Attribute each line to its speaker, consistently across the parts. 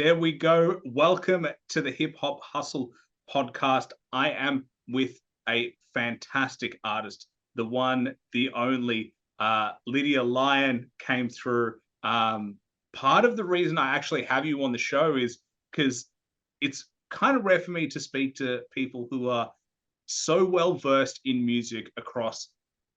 Speaker 1: There we go. Welcome to the Hip Hop Hustle podcast. I am with a fantastic artist, the one, the only, Lydia Lyon came through. Part of the reason I actually have you on the show is because it's kind of rare for me to speak to people who are so well versed in music across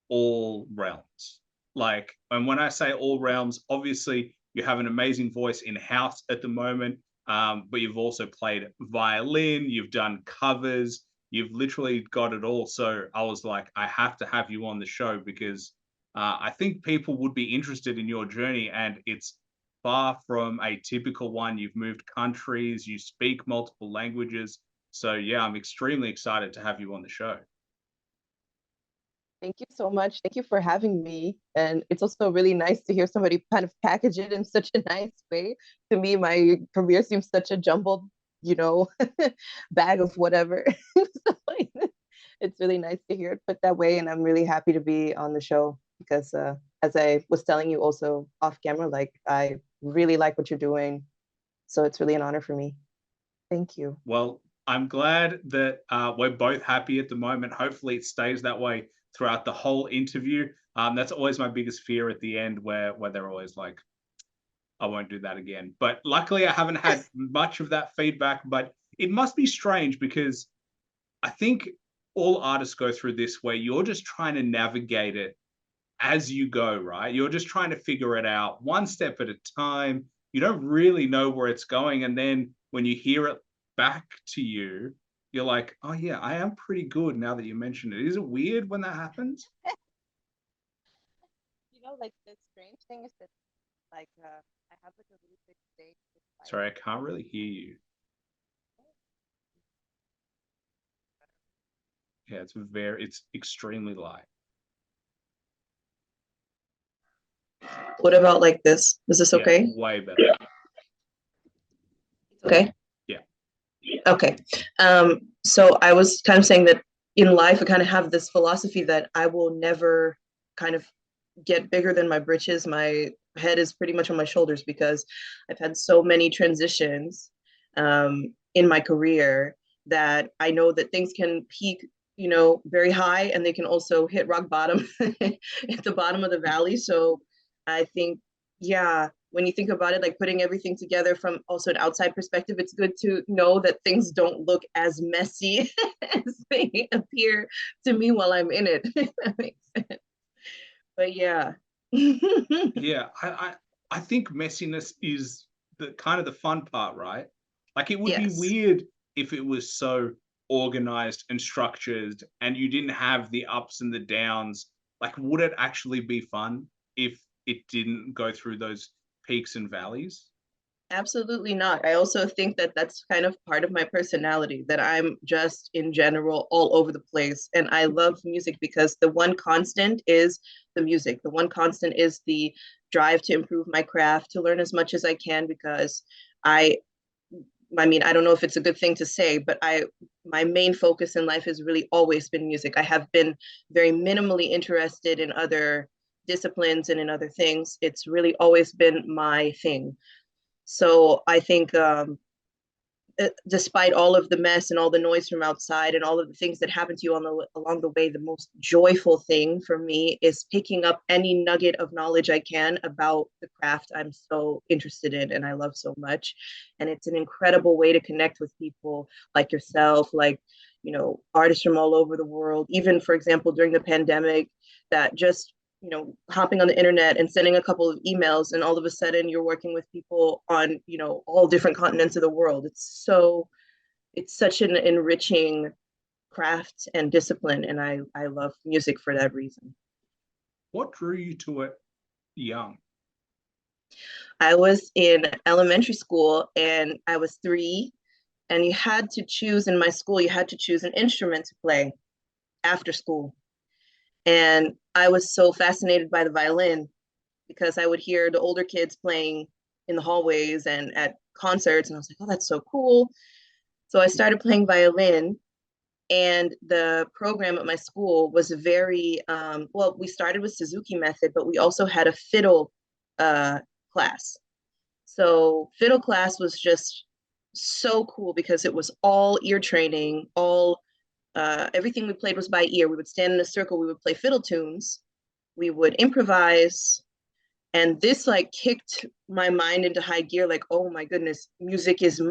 Speaker 1: all realms. And when I say all realms, obviously you have an amazing voice in house at the moment, but you've also played violin, you've done covers, you've literally got it all. So I was like, I have to have you on the show because I think people would be interested in your journey, and it's far from a typical one. You've moved countries, you speak multiple languages. So yeah, I'm extremely excited to have you on the show.
Speaker 2: Thank you so much. Thank you for having me. And it's also really nice to hear somebody kind of package it in such a nice way. To me, my career seems such a jumbled, you know, bag of whatever. So, it's really nice to hear it put that way. And I'm really happy to be on the show because, as I was telling you also off camera, like I really like what you're doing. So it's really an honor for me. Thank you.
Speaker 1: Well, I'm glad that we're both happy at the moment. Hopefully it stays that way throughout the whole interview. That's always my biggest fear at the end where they're always like, I won't do that again. But luckily I haven't had much of that feedback, but it must be strange because I think all artists go through this where you're just trying to navigate it as you go, right? You're just trying to figure it out one step at a time. You don't really know where it's going. And then when you hear it back to you, you're like, oh yeah, I am pretty good now that you mentioned it. Is it weird when that happens?
Speaker 2: You know, like the strange thing is that like I have like a really big stage.
Speaker 1: Sorry, I can't really hear you. Yeah, it's extremely light.
Speaker 2: What about like this? Is this okay?
Speaker 1: Way better.
Speaker 2: Okay.
Speaker 1: Yeah.
Speaker 2: Okay. So I was kind of saying that in life, I kind of have this philosophy that I will never kind of get bigger than my britches. My head is pretty much on my shoulders because I've had so many transitions in my career that I know that things can peak, you know, very high and they can also hit rock bottom at the bottom of the valley. So I think, yeah, when you think about it, like putting everything together from also an outside perspective, it's good to know that things don't look as messy as they appear to me while I'm in it. If that makes sense. But yeah.
Speaker 1: Yeah, I think messiness is the kind of the fun part, right? Like it would be
Speaker 2: Yes.
Speaker 1: weird if it was so organized and structured and you didn't have the ups and the downs. Like, would it actually be fun if it didn't go through those peaks and valleys?
Speaker 2: Absolutely not. I also think that that's kind of part of my personality, that I'm just in general all over the place. And I love music because the one constant is the music. The one constant is the drive to improve my craft, to learn as much as I can because I I mean, I don't know if it's a good thing to say, but my main focus in life has really always been music. I have been very minimally interested in other disciplines and in other things. It's really always been my thing. So I think despite all of the mess and all the noise from outside and all of the things that happen to you along the way, the most joyful thing for me is picking up any nugget of knowledge I can about the craft I'm so interested in and I love so much. And it's an incredible way to connect with people like yourself, like, you know, artists from all over the world. Even, for example, during the pandemic, that just hopping on the internet and sending a couple of emails and all of a sudden you're working with people on, all different continents of the world. It's such an enriching craft and discipline. And I love music for that reason.
Speaker 1: What drew you to it young?
Speaker 2: I was in elementary school and I was 3, and you had to choose in my school, you had to choose an instrument to play after school. And I was so fascinated by the violin because I would hear the older kids playing in the hallways and at concerts. And I was like, oh, that's so cool. So I started playing violin. And the program at my school was very, well, we started with Suzuki method, but we also had a fiddle class. So fiddle class was just so cool because it was all ear training, all everything we played was by ear. We would stand in a circle, we would play fiddle tunes, we would improvise, and this like kicked my mind into high gear. Like, oh my goodness, music is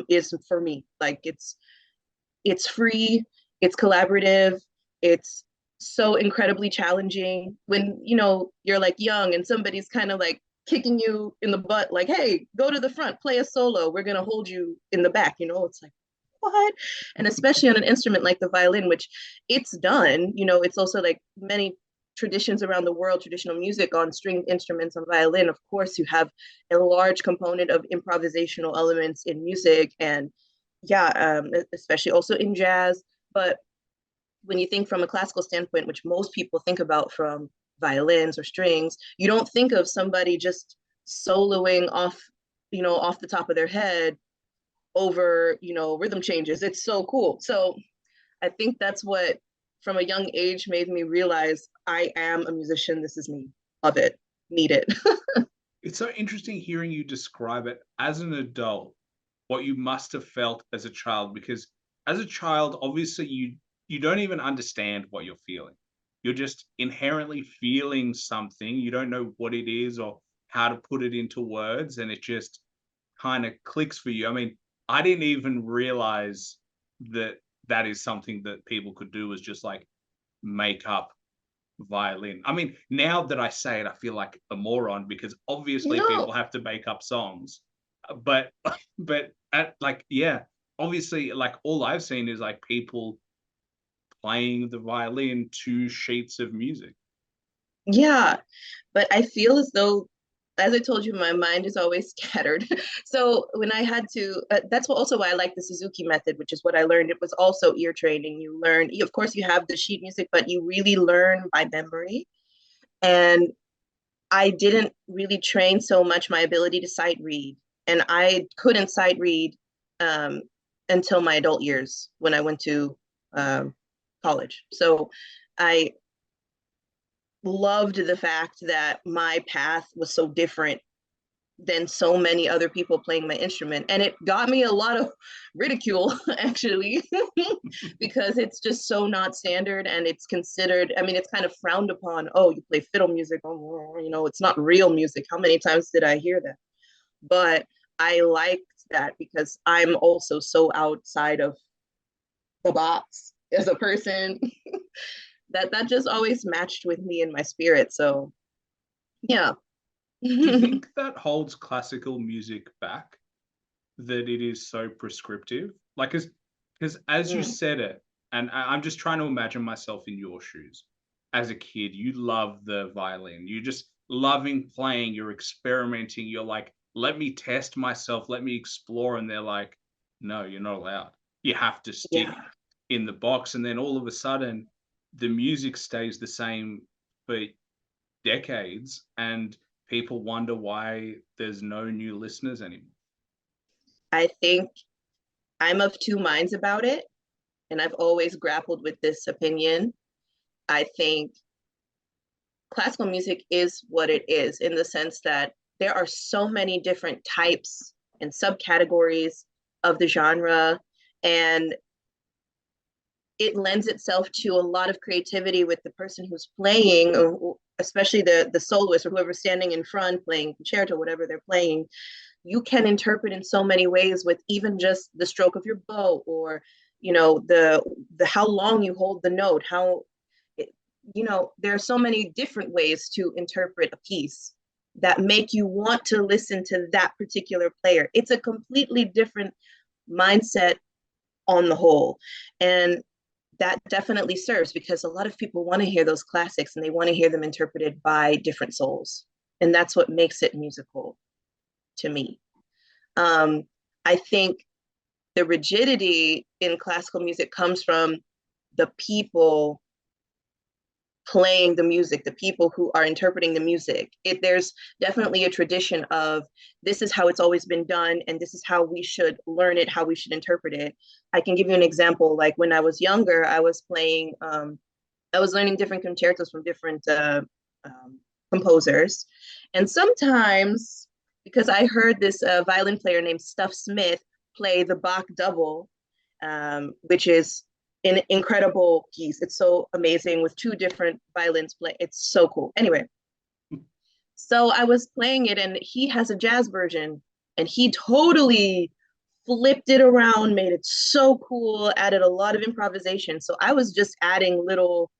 Speaker 2: for me. Like it's free, it's collaborative, it's so incredibly challenging when you're like young and somebody's kind of like kicking you in the butt, like, hey, go to the front, play a solo, we're going to hold you in the back. It's like, what? And especially on an instrument like the violin, which it's done, it's also like many traditions around the world, traditional music on stringed instruments on violin. Of course, you have a large component of improvisational elements in music, and yeah, especially also in jazz. But when you think from a classical standpoint, which most people think about from violins or strings, you don't think of somebody just soloing off, off the top of their head over, rhythm changes. It's so cool. So I think that's what, from a young age, made me realize I am a musician. This is me. Love it. Need it.
Speaker 1: It's so interesting hearing you describe it as an adult, what you must have felt as a child, because as a child, obviously you don't even understand what you're feeling. You're just inherently feeling something. You don't know what it is or how to put it into words, and it just kind of clicks for you. I mean, I didn't even realize that that is something that people could do, is just like make up violin. I mean, now that I say it, I feel like a moron because obviously
Speaker 2: No.
Speaker 1: people have to make up songs. But like, yeah, obviously, like all I've seen is like people playing the violin to sheets of music.
Speaker 2: Yeah, but I feel as though, as I told you, my mind is always scattered. So when I had to, that's also why I like the Suzuki method, which is what I learned. It was also ear training. You learn, of course, you have the sheet music, but you really learn by memory. And I didn't really train so much my ability to sight read. And I couldn't sight read um, until my adult years when I went to um, college. So I loved the fact that my path was so different than so many other people playing my instrument. And it got me a lot of ridicule, actually, because it's just so not standard and it's considered, I mean, it's kind of frowned upon. Oh, you play fiddle music. Oh, it's not real music. How many times did I hear that? But I liked that because I'm also so outside of the box as a person that just always matched with me in my spirit. So yeah.
Speaker 1: Do you think that holds classical music back? That it is so prescriptive? Like, because as you
Speaker 2: Mm.
Speaker 1: said it, and I'm just trying to imagine myself in your shoes. As a kid, you love the violin. You're just loving playing. You're experimenting. You're like, let me test myself. Let me explore. And they're like, no, you're not allowed. You have to stick
Speaker 2: Yeah.
Speaker 1: in the box. And then all of a sudden, the music stays the same for decades, and people wonder why there's no new listeners anymore.
Speaker 2: I think I'm of two minds about it, and I've always grappled with this opinion. I think classical music is what it is in the sense that there are so many different types and subcategories of the genre, and it lends itself to a lot of creativity with the person who's playing, or especially the soloist or whoever's standing in front playing concerto, whatever they're playing. You can interpret in so many ways with even just the stroke of your bow, or the how long you hold the note, how there are so many different ways to interpret a piece that make you want to listen to that particular player. It's a completely different mindset on the whole, and that definitely serves because a lot of people want to hear those classics and they want to hear them interpreted by different souls, and that's what makes it musical to me. um, I think the rigidity in classical music comes from the people playing the music, the people who are interpreting the music. There's definitely a tradition of this is how it's always been done, and this is how we should learn it, how we should interpret it. I can give you an example. Like when I was younger, I was playing, I was learning different concertos from different um, composers, and sometimes because I heard this violin player named Stuff Smith play the Bach double, which is an incredible piece. It's so amazing with two different violins play. It's so cool. Anyway, so I was playing it, and he has a jazz version, and he totally flipped it around, made it so cool, added a lot of improvisation. So I was just adding little,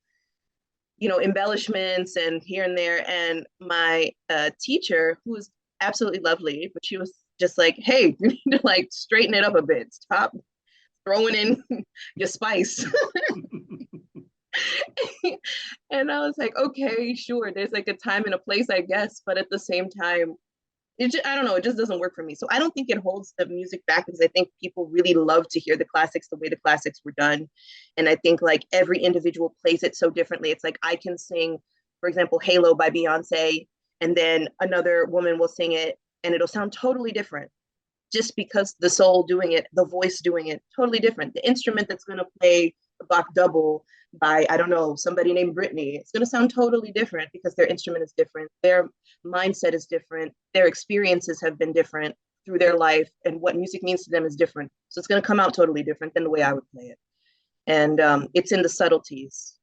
Speaker 2: embellishments and here and there. And my teacher, who was absolutely lovely, but she was just like, "Hey, you need to like straighten it up a bit. Stop throwing in your spice." And I was like, "Okay, sure. There's like a time and a place, I guess, but at the same time, I don't know, it just doesn't work for me." So I don't think it holds the music back, because I think people really love to hear the classics the way the classics were done. And I think like every individual plays it so differently. It's like I can sing, for example, Halo by Beyonce, and then another woman will sing it and it'll sound totally different, just because the soul doing it, the voice doing it, totally different. The instrument that's going to play the Bach double by, I don't know, somebody named Brittany, it's going to sound totally different because their instrument is different. Their mindset is different. Their experiences have been different through their life, and what music means to them is different. So it's going to come out totally different than the way I would play it. And it's in the subtleties.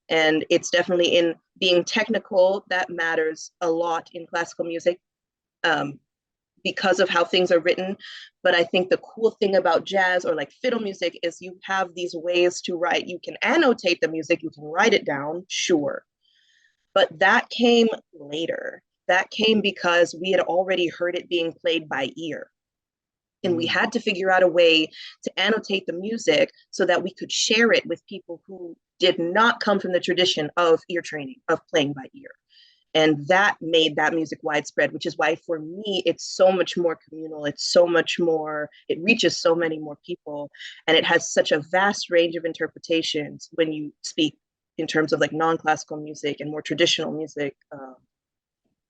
Speaker 2: And it's definitely in being technical. That matters a lot in classical music. Because of how things are written. But I think the cool thing about jazz or like fiddle music is you have these ways to write. You can annotate the music, you can write it down, sure. But that came later. That came because we had already heard it being played by ear. And we had to figure out a way to annotate the music so that we could share it with people who did not come from the tradition of ear training, of playing by ear. And that made that music widespread, which is why for me, it's so much more communal. It's so much more, it reaches so many more people. And it has such a vast range of interpretations when you speak in terms of like non-classical music and more traditional music.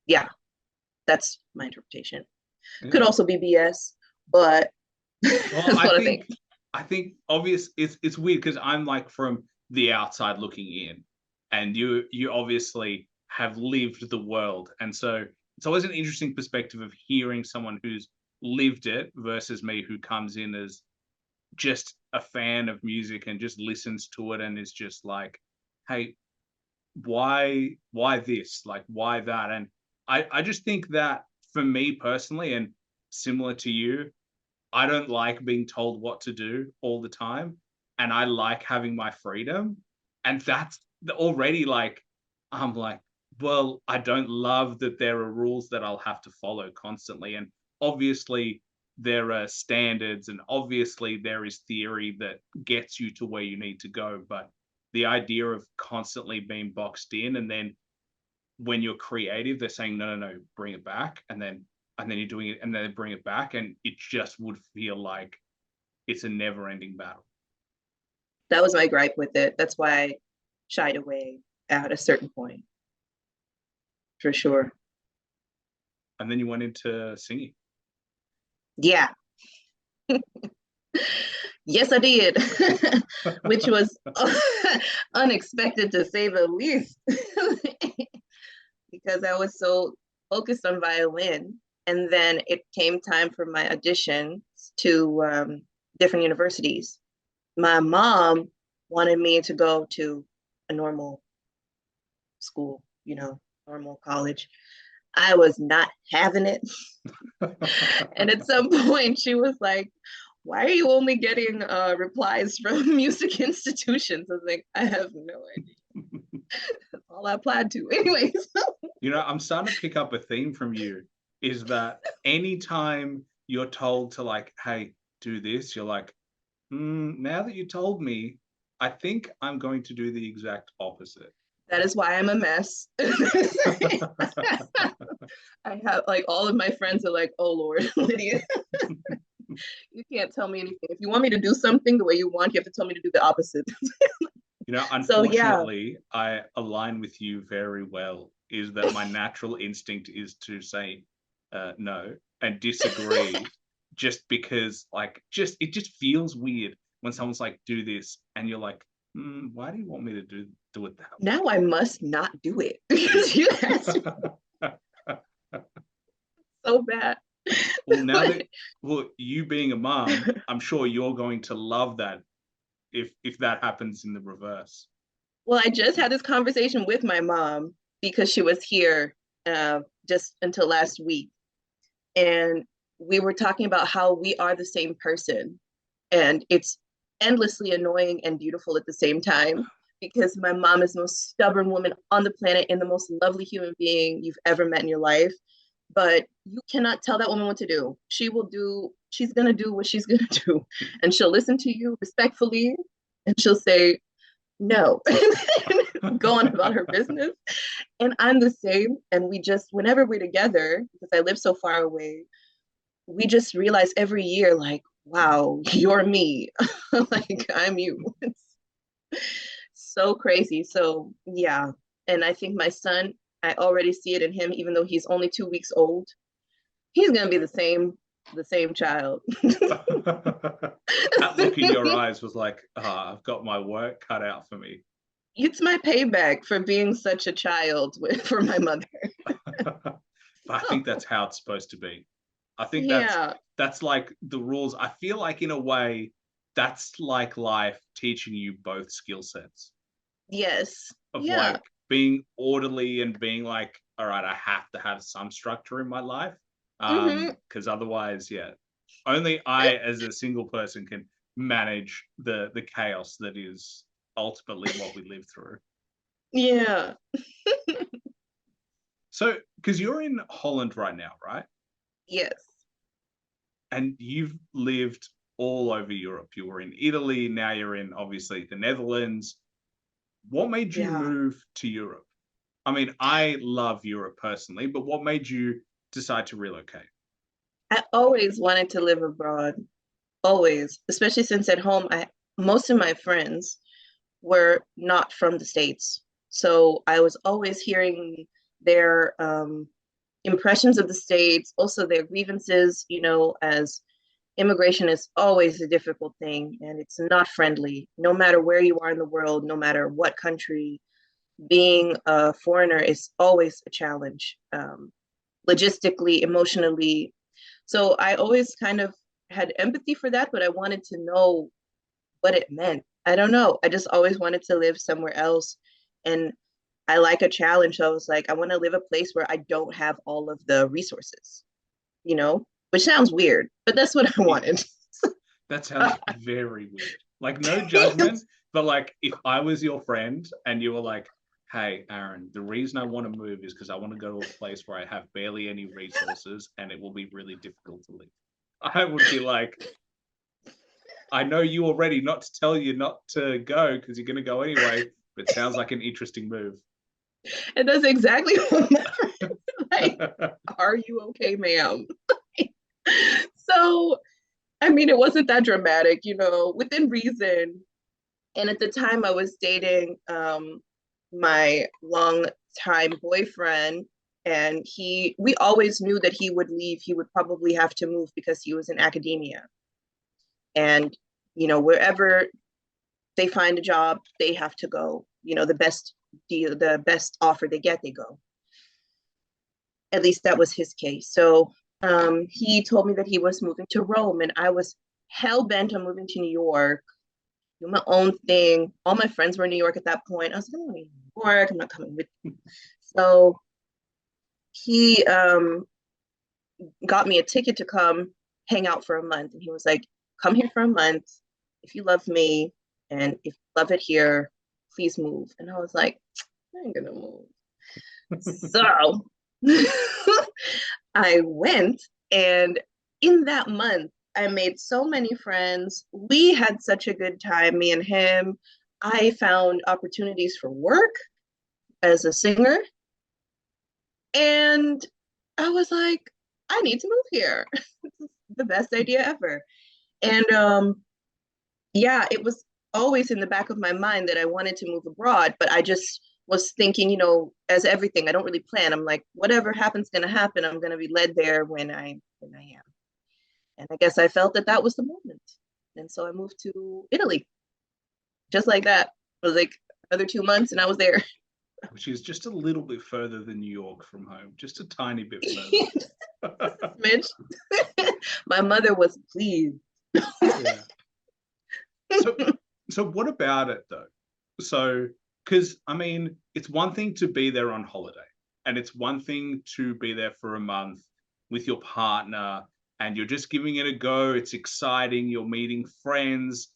Speaker 2: Yeah, that's my interpretation. Yeah. Could also be BS, but
Speaker 1: well, that's what I think obvious, it's weird because I'm like from the outside looking in, and you obviously have lived the world. And so it's always an interesting perspective of hearing someone who's lived it versus me, who comes in as just a fan of music and just listens to it and is just like, hey, why this? Like, why that? And I just think that for me personally, and similar to you, I don't like being told what to do all the time. And I like having my freedom. And that's already like, I'm like, well, I don't love that there are rules that I'll have to follow constantly. And obviously there are standards, and obviously there is theory that gets you to where you need to go. But the idea of constantly being boxed in, and then when you're creative, they're saying, no, bring it back. And then you're doing it, and then they bring it back. And it just would feel like it's a never ending battle.
Speaker 2: That was my gripe with it. That's why I shied away at a certain point. For sure.
Speaker 1: And then you went into singing.
Speaker 2: Yeah. Yes, I did. Which was unexpected, to say the least. Because I was so focused on violin. And then it came time for my auditions to different universities. My mom wanted me to go to a normal school, normal college. I was not having it. And at some point she was like, why are you only getting replies from music institutions? I was like, I have no idea. That's all I applied to. Anyways.
Speaker 1: I'm starting to pick up a theme from you, is that anytime you're told to like, hey, do this, you're like, now that you told me, I think I'm going to do the exact opposite.
Speaker 2: That is why I'm a mess. I have like all of my friends are like, oh Lord, Lydia, you can't tell me anything. If you want me to do something the way you want, you have to tell me to do the opposite.
Speaker 1: Unfortunately, so, I align with you very well, is that my natural instinct is to say no and disagree just because like it just feels weird when someone's like, do this, and you're like, why do you want me to do it that way?
Speaker 2: Now I must not do it because you asked me. So so bad.
Speaker 1: Well, now that you being a mom, I'm sure you're going to love that if that happens in the reverse.
Speaker 2: Well, I just had this conversation with my mom because she was here just until last week. And we were talking about how we are the same person. And it's endlessly annoying and beautiful at the same time because my mom is the most stubborn woman on the planet and the most lovely human being you've ever met in your life. But you cannot tell that woman what to do. She's going to do what she's going to do. And she'll listen to you respectfully and she'll say, no, go on about her business. And I'm the same. And we just, whenever we're together, because I live so far away, we just realize every year, like, wow, you're me. Like, I'm you. It's so crazy. So, yeah. And I think my son, I already see it in him, even though he's only 2 weeks old. He's going to be the same child.
Speaker 1: That look in your eyes was like, I've got my work cut out for me.
Speaker 2: It's my payback for being such a child for my mother.
Speaker 1: I think that's how it's supposed to be. I think that's like the rules. I feel like in a way, that's like life teaching you both skill sets.
Speaker 2: Yes.
Speaker 1: Of like being orderly and being like, all right, I have to have some structure in my life. Because otherwise, only I as a single person can manage the chaos that is ultimately what we live through.
Speaker 2: Yeah.
Speaker 1: So, because you're in Holland right now, right?
Speaker 2: Yes.
Speaker 1: And you've lived all over Europe. You were in Italy, now you're in, obviously, the Netherlands. What made you move to Europe? I mean, I love Europe personally, but what made you decide to relocate?
Speaker 2: I always wanted to live abroad, always, especially since at home, most of my friends were not from the States. So I was always hearing their impressions of the States, also their grievances, as immigration is always a difficult thing and it's not friendly, no matter where you are in the world, no matter what country. Being a foreigner is always a challenge, logistically, emotionally. So I always kind of had empathy for that, but I wanted to know what it meant. I don't know. I just always wanted to live somewhere else. And I like a challenge. So I was like, I want to live a place where I don't have all of the resources, which sounds weird, but that's what I wanted.
Speaker 1: That sounds very weird. Like, no judgment, but like, if I was your friend and you were like, hey, Aaron, the reason I want to move is because I want to go to a place where I have barely any resources and it will be really difficult to live. I would be like, I know you already not to tell you not to go because you're going to go anyway, but it sounds like an interesting move.
Speaker 2: And that's exactly what my friend like, are you okay, ma'am? So, I mean, it wasn't that dramatic, within reason. And at the time I was dating my long time boyfriend, and we always knew that he would leave. He would probably have to move because he was in academia. And, wherever they find a job, they have to go. The best deal, the best offer they get, they go. At least that was his case. So he told me that he was moving to Rome, and I was hell bent on moving to New York, do my own thing. All my friends were in New York at that point. I was like, I'm going to New York. I'm not coming with you. So he got me a ticket to come hang out for a month. And he was like, come here for a month. If you love me and if you love it here, please move. And I was like, I ain't gonna move. So I went, and in that month, I made so many friends. We had such a good time, me and him. I found opportunities for work as a singer. And I was like, I need to move here. This is the best idea ever. And it was always in the back of my mind that I wanted to move abroad, but I just was thinking, as everything, I don't really plan. I'm like, whatever happens, gonna happen. I'm gonna be led there when I am. And I guess I felt that was the moment. And so I moved to Italy. Just like that. It was like another 2 months and I was there.
Speaker 1: Which is just a little bit further than New York from home, just a tiny bit further.
Speaker 2: Smidge. My mother was pleased.
Speaker 1: Yeah. So what about it though? So, because I mean, it's one thing to be there on holiday, and it's one thing to be there for a month with your partner, and you're just giving it a go. It's exciting. You're meeting friends.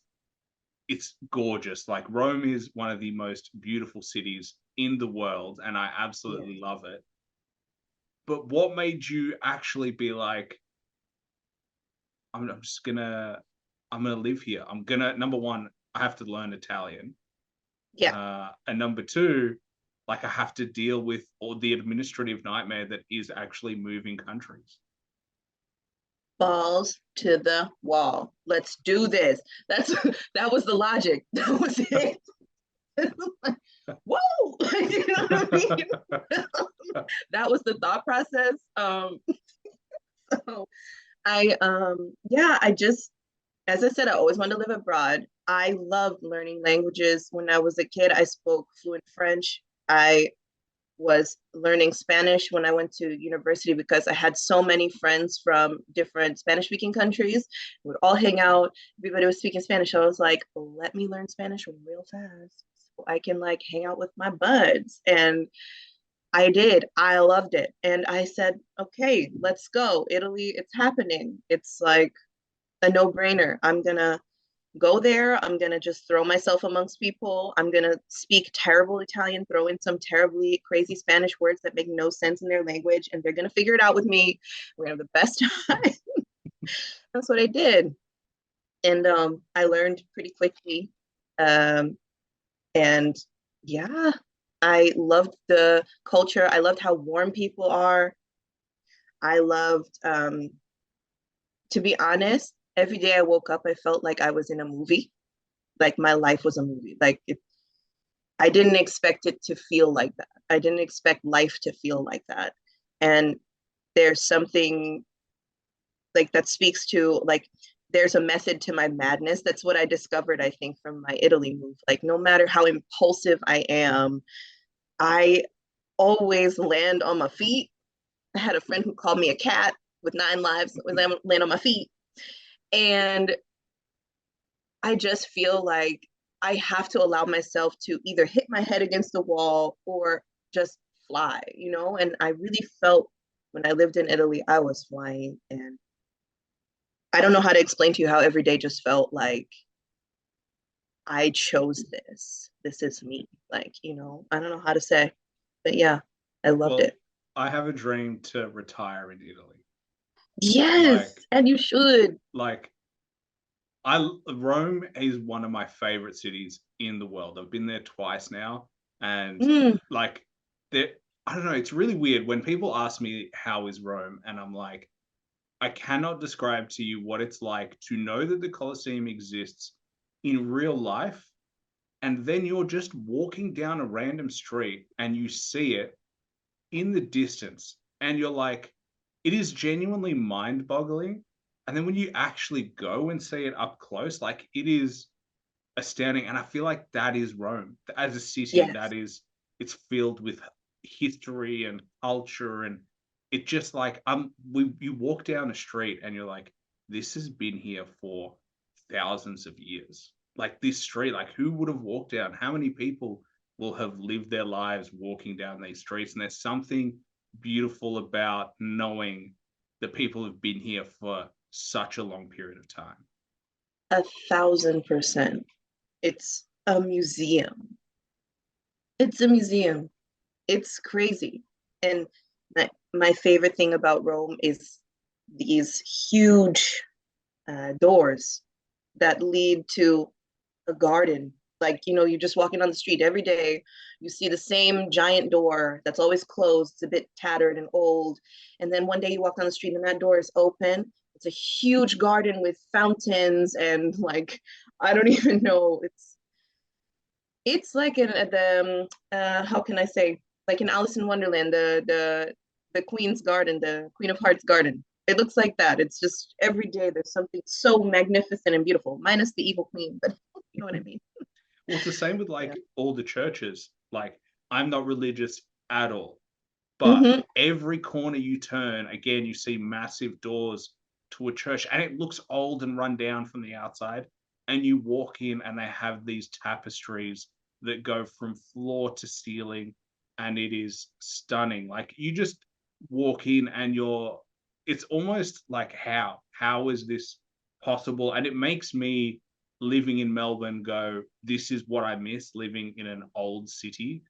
Speaker 1: It's gorgeous. Like Rome is one of the most beautiful cities in the world, and I absolutely love it. But what made you actually be like, I'm just I'm gonna live here. I'm gonna number one, I have to learn Italian.
Speaker 2: Yeah.
Speaker 1: And number two, like I have to deal with all the administrative nightmare that is actually moving countries.
Speaker 2: Balls to the wall. Let's do this. That was the logic. That was it. Whoa! You know what I mean? That was the thought process. So I just, as I said, I always wanted to live abroad. I loved learning languages. When I was a kid, I spoke fluent French. I was learning Spanish when I went to university because I had so many friends from different Spanish speaking countries. We would all hang out. Everybody was speaking Spanish. I was like, let me learn Spanish real fast so I can like hang out with my buds. And I did. I loved it. And I said, okay, let's go. Italy, it's happening. It's like a no brainer. I'm going to go there. I'm going to just throw myself amongst people. I'm going to speak terrible Italian, throw in some terribly crazy Spanish words that make no sense in their language, and they're going to figure it out with me. We're going to have the best time. That's what I did. And I learned pretty quickly. And yeah, I loved the culture. I loved how warm people are. I loved, to be honest, every day I woke up, I felt like I was in a movie. Like my life was a movie. I didn't expect it to feel like that. I didn't expect life to feel like that. And there's something like that speaks to like there's a method to my madness. That's what I discovered, I think, from my Italy move. Like no matter how impulsive I am, I always land on my feet. I had a friend who called me a cat with 9 lives when I land on my feet. And I just feel like I have to allow myself to either hit my head against the wall or just fly, you know? And I really felt when I lived in Italy, I was flying. And I don't know how to explain to you how every day just felt like I chose this. This is me. Like, you know, I don't know how to say, but yeah, I loved
Speaker 1: Well,
Speaker 2: it.
Speaker 1: I have a dream to retire in Italy.
Speaker 2: Yes,
Speaker 1: Like,
Speaker 2: and you should.
Speaker 1: like I Rome is one of my favorite cities in the world. I've been there twice now, and
Speaker 2: Mm,
Speaker 1: like there, I don't know. It's really weird when people ask me how is Rome, and I'm like, I cannot describe to you what it's like to know that the Colosseum exists in real life, and then you're just walking down a random street and you see it in the distance, and you're like, it is genuinely mind boggling. And then when you actually go and see it up close, like it is astounding. And I feel like that is Rome as a city.
Speaker 2: yes.
Speaker 1: It's filled with history and culture, and it just like you walk down a street and you're like, this has been here for thousands of years. Like this street, like who would have walked down? How many people will have lived their lives walking down these streets? And there's something beautiful about knowing that people have been here for such a long period of time.
Speaker 2: 1,000%. It's a museum. It's a museum. It's crazy. And my favorite thing about Rome is these huge doors that lead to a garden. Like, you know, you're just walking on the street every day, you see the same giant door that's always closed. It's a bit tattered and old. And then one day you walk down the street and that door is open. It's a huge garden with fountains and like, I don't even know. It's like in the how can I say, like in Alice in Wonderland, the Queen's Garden, the Queen of Hearts Garden. It looks like that. It's just every day there's something so magnificent and beautiful, minus the evil queen, but you know what I mean.
Speaker 1: Well, it's the same with
Speaker 2: Yeah.
Speaker 1: like all the churches. Like I'm not religious at all, but every corner you turn, again, you see massive doors to a church, and it looks old and run down from the outside. And you walk in, and they have these tapestries that go from floor to ceiling, and it is stunning. Like, you just walk in, and it's almost like, how is this possible? And it makes me, living in Melbourne, go, this is what I miss, living in an old city.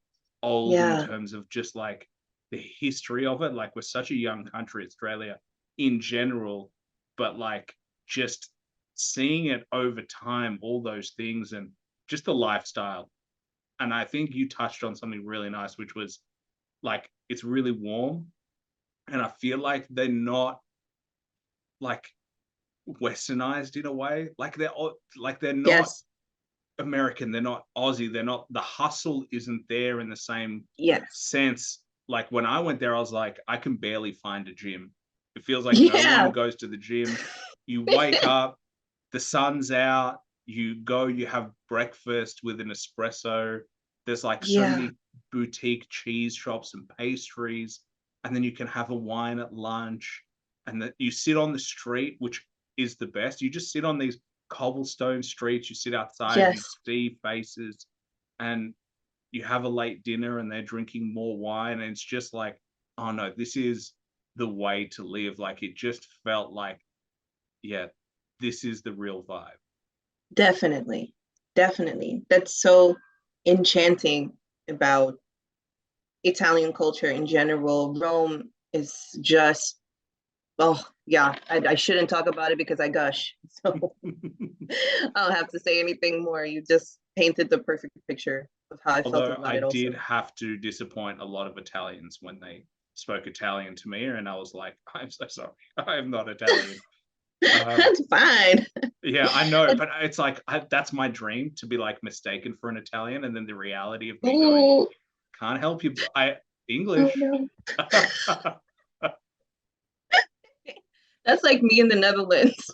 Speaker 1: Old in terms of just like the history of it. Like, we're such a young country, Australia in general, but like just seeing it over time, all those things, and just the lifestyle. And I think you touched on something really nice, which was like, it's really warm, and I feel like they're not like westernized in a way. Like, they're not American, they're not Aussie, they're not, the hustle isn't there in the same sense. Like, when I went there, I was like, I can barely find a gym. It feels like no one goes to the gym. You wake up, the sun's out, you go, you have breakfast with an espresso. There's like so many boutique cheese shops and pastries, and then you can have a wine at lunch, and that you sit on the street, which is the best. You just sit on these cobblestone streets, you sit outside, you see faces, and you have a late dinner, and they're drinking more wine, and it's just like, oh no, this is the way to live. Like, it just felt like, this is the real vibe.
Speaker 2: Definitely. That's so enchanting about Italian culture in general. Rome is just, I shouldn't talk about it because I gush. So I don't have to say anything more. You just painted the perfect picture of how I felt about it.
Speaker 1: I did have to disappoint a lot of Italians when they spoke Italian to me, and I was like, I'm so sorry, I am not Italian.
Speaker 2: That's fine.
Speaker 1: Yeah, I know, but it's like, that's my dream, to be like mistaken for an Italian, and then the reality of me going, can't help you, English.
Speaker 2: Oh, no. That's like me in the Netherlands.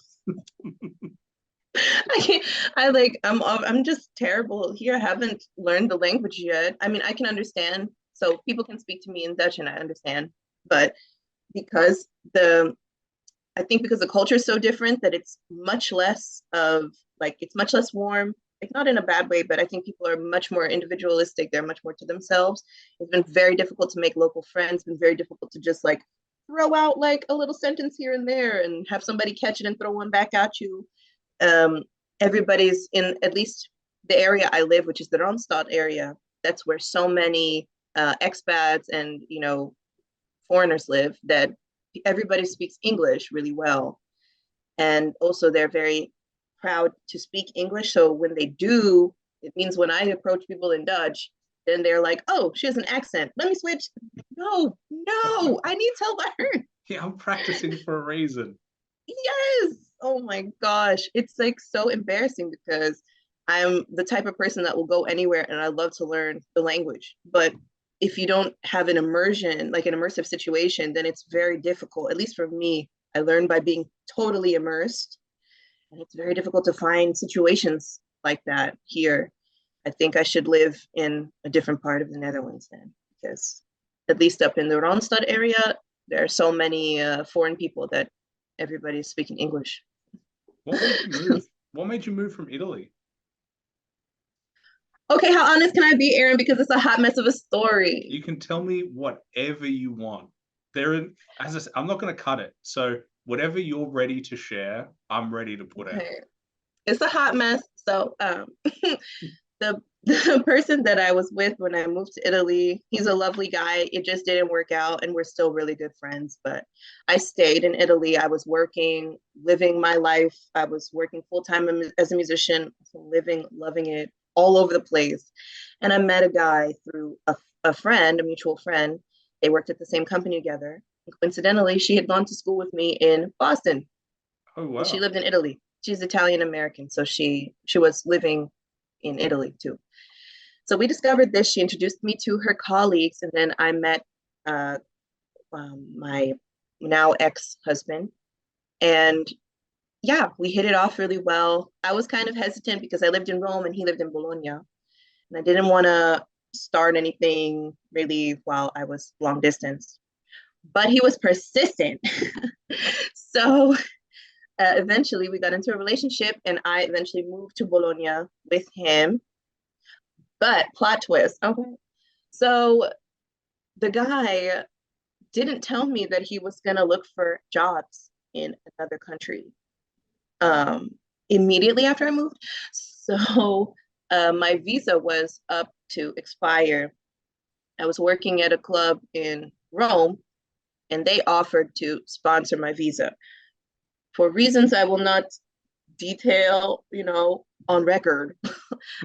Speaker 2: I'm just terrible here. I haven't learned the language yet. I mean, I can understand, so people can speak to me in Dutch and I understand, but because the culture is so different, that it's much less warm, like, not in a bad way, but I think people are much more individualistic. They're much more to themselves. It's been very difficult to make local friends. It's been very difficult to just like throw out like a little sentence here and there and have somebody catch it and throw one back at you. Everybody's in, at least the area I live, which is the Randstad area. That's where so many expats and foreigners live, that everybody speaks English really well. And also they're very proud to speak English. So when they do, it means when I approach people in Dutch, then they're like, oh, she has an accent. Let me switch. No, I need to learn.
Speaker 1: Yeah, I'm practicing for a reason.
Speaker 2: Yes. Oh my gosh. It's like so embarrassing because I'm the type of person that will go anywhere and I love to learn the language. But if you don't have an immersion, like an immersive situation, then it's very difficult. At least for me, I learn by being totally immersed. And it's very difficult to find situations like that here. I think I should live in a different part of the Netherlands then, because at least up in the Randstad area, there are so many foreign people that everybody's speaking English.
Speaker 1: What made you move? What made you move from Italy?
Speaker 2: Okay, how honest can I be, Aaron? Because it's a hot mess of a story.
Speaker 1: You can tell me whatever you want. I'm not going to cut it. So whatever you're ready to share, I'm ready to put out.
Speaker 2: It's a hot mess. So the person that I was with when I moved to Italy, he's a lovely guy. It just didn't work out, and we're still really good friends. But I stayed in Italy. I was working, living my life. I was working full-time as a musician, living, loving it, all over the place. And I met a guy through a friend, a mutual friend. They worked at the same company together. And coincidentally, she had gone to school with me in Boston.
Speaker 1: Oh, wow.
Speaker 2: And she lived in Italy. She's Italian American, so she was living in Italy too. So we discovered this. She introduced me to her colleagues, and then I met my now ex-husband. And yeah, we hit it off really well. I was kind of hesitant because I lived in Rome and he lived in Bologna. And I didn't want to start anything really while I was long distance. But he was persistent. So eventually we got into a relationship, and I eventually moved to Bologna with him. But plot twist. Okay. So the guy didn't tell me that he was going to look for jobs in another country immediately after I moved. So my visa was up to expire. I was working at a club in Rome, and they offered to sponsor my visa for reasons I will not detail, on record.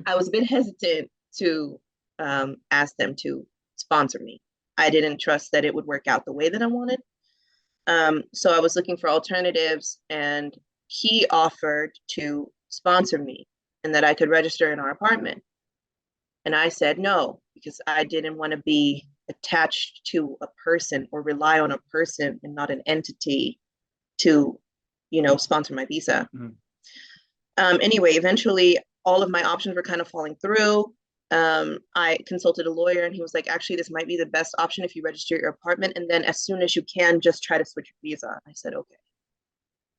Speaker 2: I was a bit hesitant to ask them to sponsor me. I didn't trust that it would work out the way that I wanted. So I was looking for alternatives, and he offered to sponsor me and that I could register in our apartment. And I said no, because I didn't want to be attached to a person or rely on a person and not an entity to, sponsor my visa. Mm-hmm. Anyway, eventually all of my options were kind of falling through. I consulted a lawyer, and he was like, actually, this might be the best option if you register your apartment. And then as soon as you can, just try to switch your visa. I said, okay,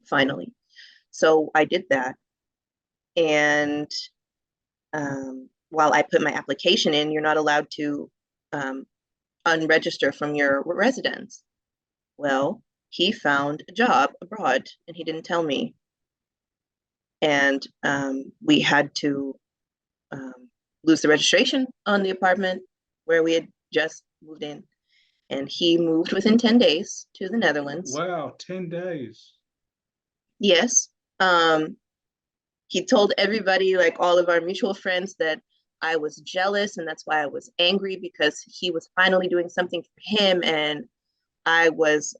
Speaker 2: finally. So I did that. And while I put my application in, you're not allowed to unregister from your residence. Well, he found a job abroad, and he didn't tell me. And we had to lose the registration on the apartment where we had just moved in. And he moved within 10 days to the Netherlands.
Speaker 1: Wow, 10 days.
Speaker 2: Yes. He told everybody, like all of our mutual friends, that I was jealous, and that's why I was angry, because he was finally doing something for him and I was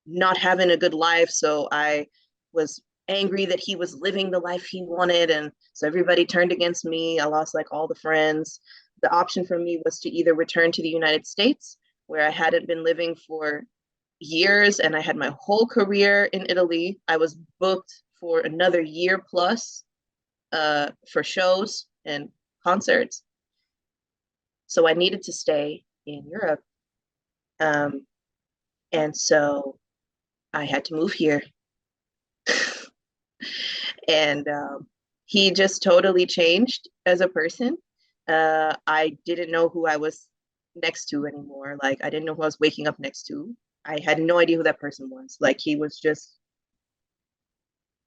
Speaker 2: not having a good life. So I was angry that he was living the life he wanted, and so everybody turned against me. I lost like all the friends. The option for me was to either return to the United States, where I hadn't been living for years and I had my whole career in Italy. I was booked for another year plus for shows and concerts. So I needed to stay in Europe. And so I had to move here. And he just totally changed as a person. I didn't know who I was next to anymore. Like, I didn't know who I was waking up next to. I had no idea who that person was. Like, he was just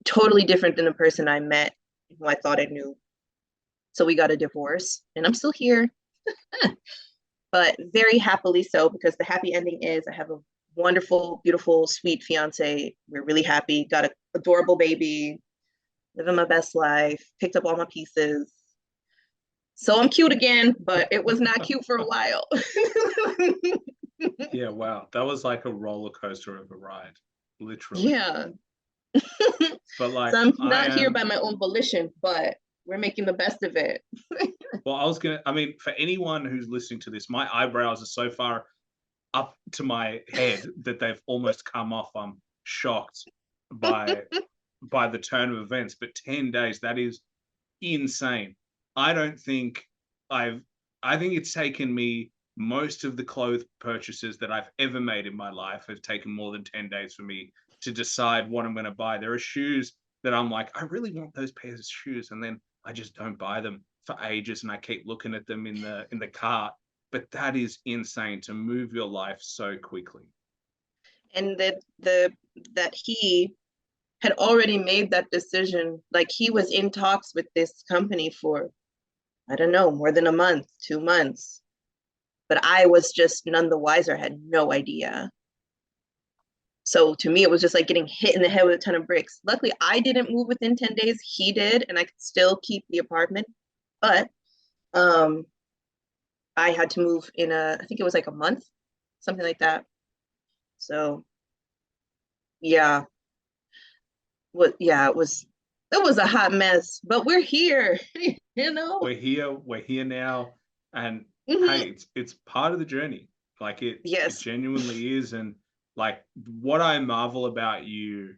Speaker 2: totally different than the person I met, who I thought I knew. So we got a divorce, and I'm still here, but very happily so, because the happy ending is I have a wonderful, beautiful, sweet fiance. We're really happy. Got an adorable baby, living my best life, picked up all my pieces. So I'm cute again, but it was not cute for a while.
Speaker 1: Yeah, wow. That was like a roller coaster of a ride, literally.
Speaker 2: Yeah.
Speaker 1: But like,
Speaker 2: so I'm not here by my own volition, but we're making the best of it.
Speaker 1: Well, for anyone who's listening to this, my eyebrows are so far up to my head that they've almost come off. I'm shocked by the turn of events. But 10 days, that is insane. I think it's taken me, most of the clothes purchases that I've ever made in my life have taken more than 10 days for me to decide what I'm going to buy. There are shoes that I'm like, I really want those pairs of shoes, and then I just don't buy them for ages, and I keep looking at them in the cart. But that is insane, to move your life so quickly.
Speaker 2: And that he had already made that decision. Like, he was in talks with this company for, I don't know, more than a month, 2 months. But I was just none the wiser, had no idea. So to me, it was just like getting hit in the head with a ton of bricks. Luckily, I didn't move within 10 days. He did, and I could still keep the apartment. But I had to move in I think it was like a month, something like that. So yeah. It was a hot mess, but we're here.
Speaker 1: We're here now, and hey, it's part of the journey. Like, it genuinely is. And like, what I marvel about you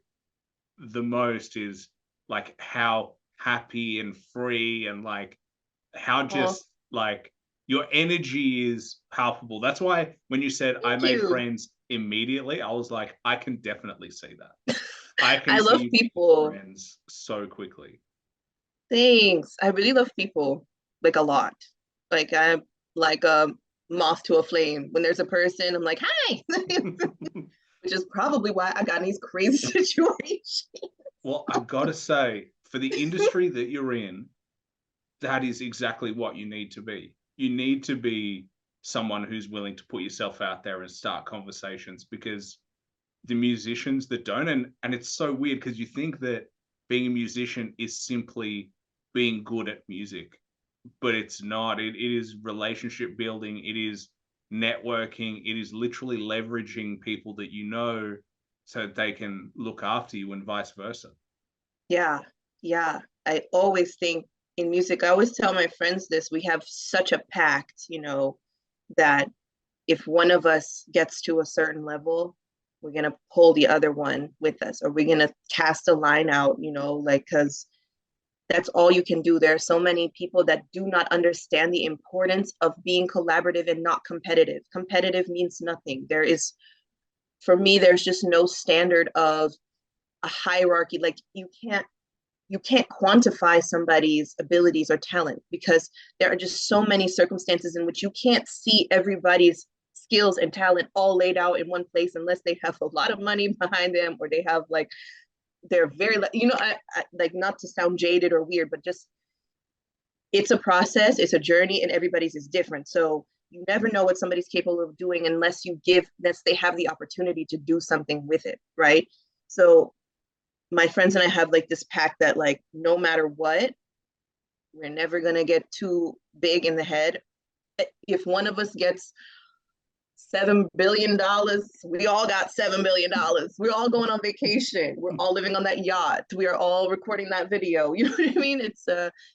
Speaker 1: the most is like how happy and free, and like how just like your energy is palpable. That's why when you said I
Speaker 2: Thank
Speaker 1: made
Speaker 2: you.
Speaker 1: friends immediately, I was like, I can definitely see that. I can
Speaker 2: I
Speaker 1: see
Speaker 2: love
Speaker 1: you making
Speaker 2: people.
Speaker 1: friends so quickly.
Speaker 2: Thanks. I really love people, like a lot. Like I'm like a moth to a flame. When there's a person, I'm like, hi, which is probably why I got in these crazy situations.
Speaker 1: Well, I've got to say, for the industry that you're in, that is exactly what you need to be. You need to be someone who's willing to put yourself out there and start conversations, because the musicians that don't, and it's so weird because you think that being a musician is simply being good at music, but it's not. It is relationship building, it is networking, it is literally leveraging people that you know so that they can look after you and vice versa.
Speaker 2: Yeah, yeah. I always think in music, I always tell my friends this, we have such a pact, that if one of us gets to a certain level, we're going to pull the other one with us, or we're going to cast a line out, like, because that's all you can do. There are so many people that do not understand the importance of being collaborative and not competitive. Competitive means nothing. For me, there's just no standard of a hierarchy. Like you can't quantify somebody's abilities or talent, because there are just so many circumstances in which you can't see everybody's skills and talent all laid out in one place unless they have a lot of money behind them, or they have like they're very I like, not to sound jaded or weird, but just it's a process, it's a journey, and everybody's is different. So you never know what somebody's capable of doing unless they have the opportunity to do something with it, right? So my friends and I have like this pact that, like, no matter what, we're never gonna get too big in the head. If one of us gets $7 billion, we all got $7 billion. We're all going on vacation. We're all living on that yacht. We are all recording that video. You know what I mean?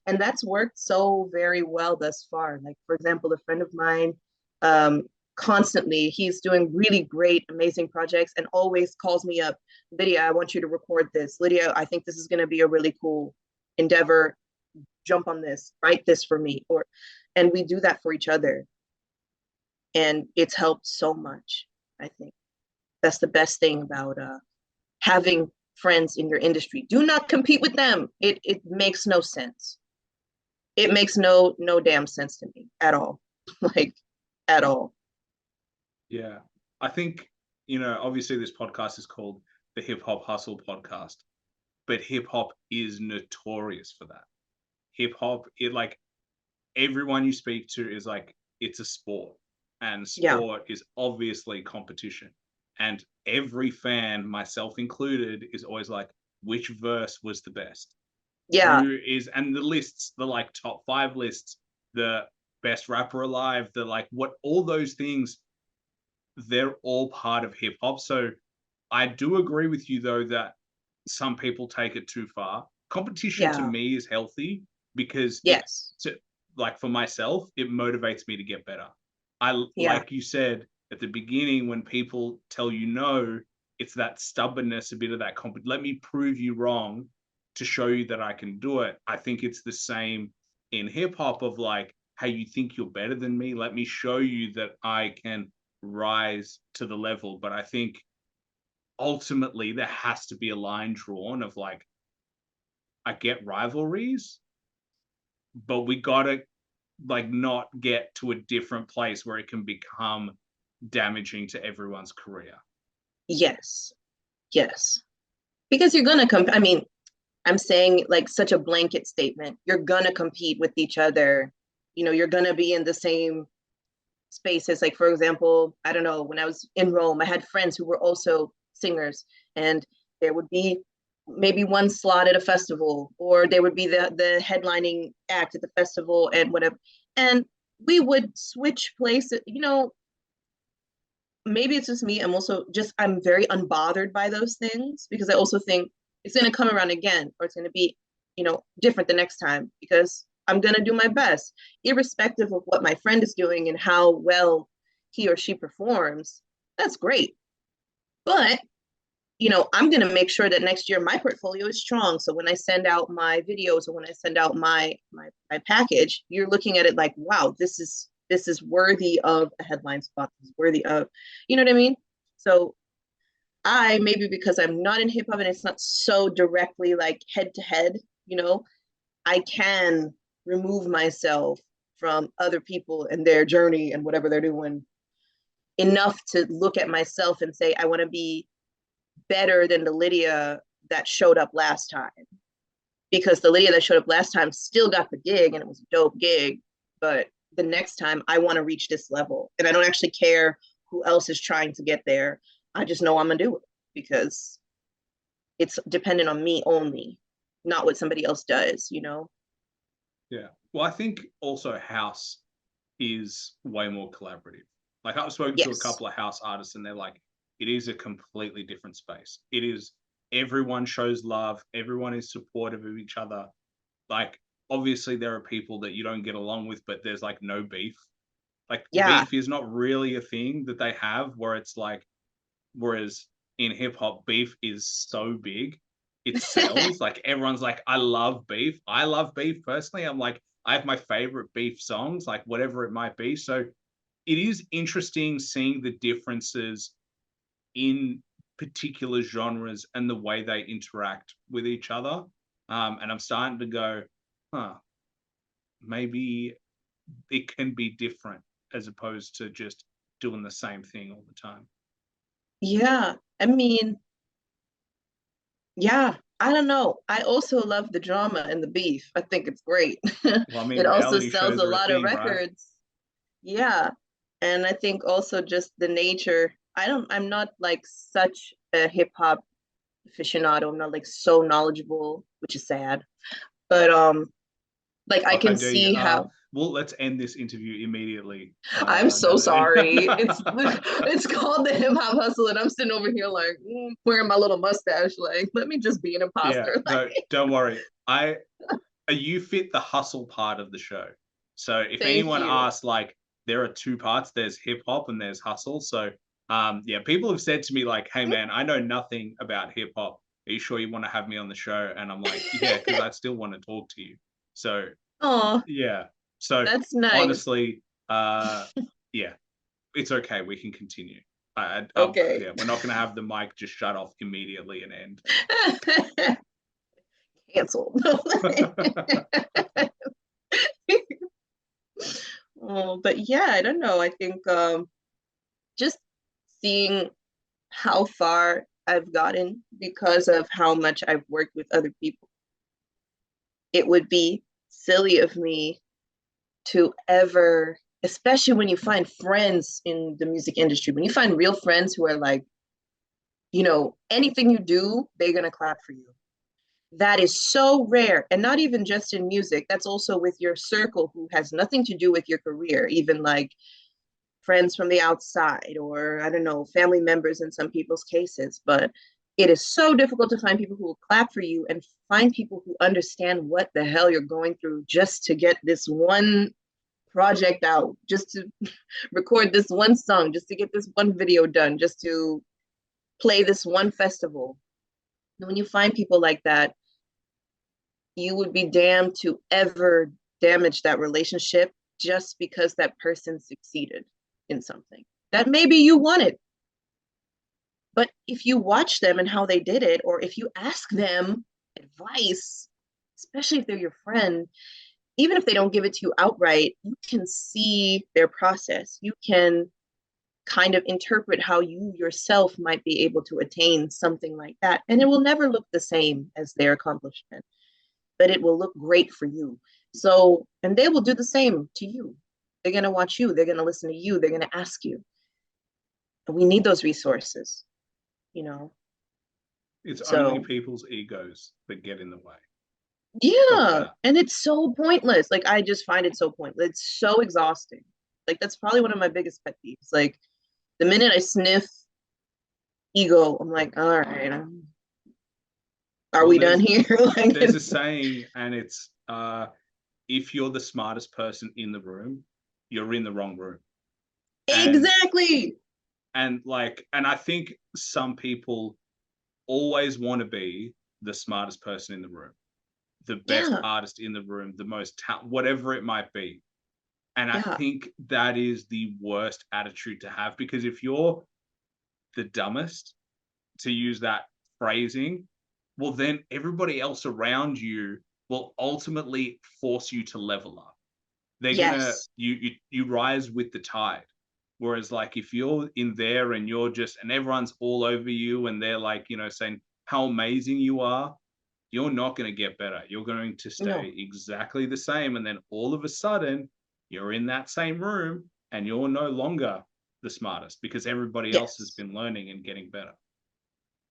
Speaker 2: And that's worked so very well thus far. Like, for example, a friend of mine, um, constantly, he's doing really great, amazing projects, and always calls me up. Lydia, I want you to record this. Lydia, I think this is going to be a really cool endeavor. Jump on this, write this for me. And we do that for each other. And it's helped so much. I think that's the best thing about having friends in your industry. Do not compete with them. It makes no sense. It makes no damn sense to me at all. Like, at all.
Speaker 1: Yeah. I think, obviously this podcast is called the Hip Hop Hustle Podcast, but hip hop is notorious for that. Hip hop, it like everyone you speak to is like, it's a sport, and
Speaker 2: Yeah.
Speaker 1: sport is obviously competition. And every fan, myself included, is always like, which verse was the best?
Speaker 2: Yeah.
Speaker 1: And the lists, the like top 5 lists, the best rapper alive, the like what, all those things, they're all part of hip hop. So I do agree with you though that some people take it too far. Competition to
Speaker 2: Yeah.
Speaker 1: me is healthy because
Speaker 2: Yes.
Speaker 1: like for myself, it motivates me to get better. I
Speaker 2: Yeah.
Speaker 1: Like you said at the beginning, when people tell you no, it's that stubbornness, a bit of that let me prove you wrong to show you that I can do it. I think it's the same in hip hop of like, hey, you think you're better than me? Let me show you that I can rise to the level. But I think ultimately there has to be a line drawn of like, I get rivalries, but we gotta like not get to a different place where it can become damaging to everyone's career.
Speaker 2: Yes. Yes. Because you're gonna come. I mean, I'm saying like such a blanket statement. You're gonna compete with each other. You're gonna be in the same spaces. Like, for example, I don't know, when I was in Rome, I had friends who were also singers, and there would be maybe one slot at a festival, or they would be the headlining act at the festival and whatever. And we would switch places. Maybe it's just me. I'm very unbothered by those things, because I also think it's going to come around again, or it's going to be, different the next time, because I'm going to do my best, irrespective of what my friend is doing and how well he or she performs. That's great. But, I'm going to make sure that next year my portfolio is strong. So when I send out my videos, or when I send out my package, you're looking at it like, wow, this is this is worthy of a headline spot, this is worthy of, you know what I mean? So I, maybe because I'm not in hip hop and it's not so directly like head to head, you know, I can remove myself from other people and their journey and whatever they're doing enough to look at myself and say, I want to be better than the Lydia that showed up last time. Because the Lydia that showed up last time still got the gig and it was a dope gig. But the next time I want to reach this level. And I don't actually care who else is trying to get there. I just know I'm going to do it because it's dependent on me only, not what somebody else does, you know?
Speaker 1: Yeah. Well, I think also house is way more collaborative. Like I've spoken to a couple of house artists and they're like, it is a completely different space. It is, everyone shows love, everyone is supportive of each other. Like obviously there are people that you don't get along with, but there's like no beef. Like beef is not really a thing that they have, where it's like, whereas in hip hop, beef is so big, it sells. Like everyone's like, I love beef. I love beef personally. I'm like, I have my favorite beef songs, like whatever it might be. So it is interesting seeing the differences in particular genres and the way they interact with each other. And I'm starting to go, maybe it can be different as opposed to just doing the same thing all the time.
Speaker 2: Yeah. I mean, yeah, I don't know. I also love the drama and the beef. I think it's great.
Speaker 1: Well, I mean,
Speaker 2: It also
Speaker 1: reality
Speaker 2: sells
Speaker 1: shows
Speaker 2: a
Speaker 1: are a
Speaker 2: lot of
Speaker 1: thing, right?
Speaker 2: records. Yeah. And I think also just the nature. I'm not like such a hip hop aficionado. I'm not like so knowledgeable, which is sad. But like I
Speaker 1: How
Speaker 2: can
Speaker 1: dare you?
Speaker 2: see how
Speaker 1: Well, let's end this interview immediately.
Speaker 2: I'm so sorry.
Speaker 1: It's
Speaker 2: It's called the hip hop hustle, and I'm sitting over here like wearing my little mustache. Like, let me just be an
Speaker 1: yeah.
Speaker 2: imposter.
Speaker 1: No, don't worry. You fit the hustle part of the show. So if
Speaker 2: Thank
Speaker 1: anyone
Speaker 2: you.
Speaker 1: asks, like, there are two parts. There's hip hop and there's hustle. So yeah, people have said to me like, "Hey man, I know nothing about hip hop. Are you sure you want to have me on the show?" And I'm like, "Yeah, because I still want to talk to you." So
Speaker 2: Oh,
Speaker 1: yeah. So
Speaker 2: that's nice.
Speaker 1: honestly, yeah, it's okay. We can continue.
Speaker 2: Okay.
Speaker 1: Yeah, we're not going to have the mic just shut off immediately and end.
Speaker 2: Canceled. Oh, but yeah, I don't know. I think just seeing how far I've gotten because of how much I've worked with other people, it would be silly of me to ever, especially when you find friends in the music industry, when you find real friends who are like, you know, anything you do, they're going to clap for you. That is so rare. And not even just in music, that's also with your circle who has nothing to do with your career, even like friends from the outside or I don't know, family members in some people's cases. But it is so difficult to find people who will clap for you and find people who understand what the hell you're going through just to get this one project out, just to record this one song, just to get this one video done, just to play this one festival. And when you find people like that, you would be damned to ever damage that relationship just because that person succeeded in something that maybe you wanted. But if you watch them and how they did it, or if you ask them advice, especially if they're your friend, even if they don't give it to you outright, you can see their process. You can kind of interpret how you yourself might be able to attain something like that. And it will never look the same as their accomplishment, but it will look great for you. So, and they will do the same to you. They're going to watch you, they're going to listen to you, they're going to ask you. And we need those resources, you know?
Speaker 1: It's only
Speaker 2: So,
Speaker 1: people's egos that get in the way of
Speaker 2: yeah.
Speaker 1: that.
Speaker 2: And it's so pointless. Like, I just find it so pointless. It's so exhausting. Like, that's probably one of my biggest pet peeves. Like, the minute I sniff ego, I'm like, all right, are
Speaker 1: Well,
Speaker 2: we done here? Like,
Speaker 1: there's a saying, and it's if you're the smartest person in the room, you're in the wrong room.
Speaker 2: exactly.
Speaker 1: And I think some people always want to be the smartest person in the room, the best
Speaker 2: Yeah.
Speaker 1: artist in the room, the most whatever it might be. And I
Speaker 2: Yeah.
Speaker 1: think that is the worst attitude to have, because if you're the dumbest, to use that phrasing, well, then everybody else around you will ultimately force you to level up. They're gonna
Speaker 2: Yes.
Speaker 1: you rise with the tide. Whereas like if you're in there and you're just and everyone's all over you and they're like, you know, saying how amazing you are, you're not going to get better. You're going to
Speaker 2: No.
Speaker 1: stay exactly the same. And then all of a sudden, you're in that same room and you're no longer the smartest because everybody else has
Speaker 2: Yes.
Speaker 1: been learning and getting better.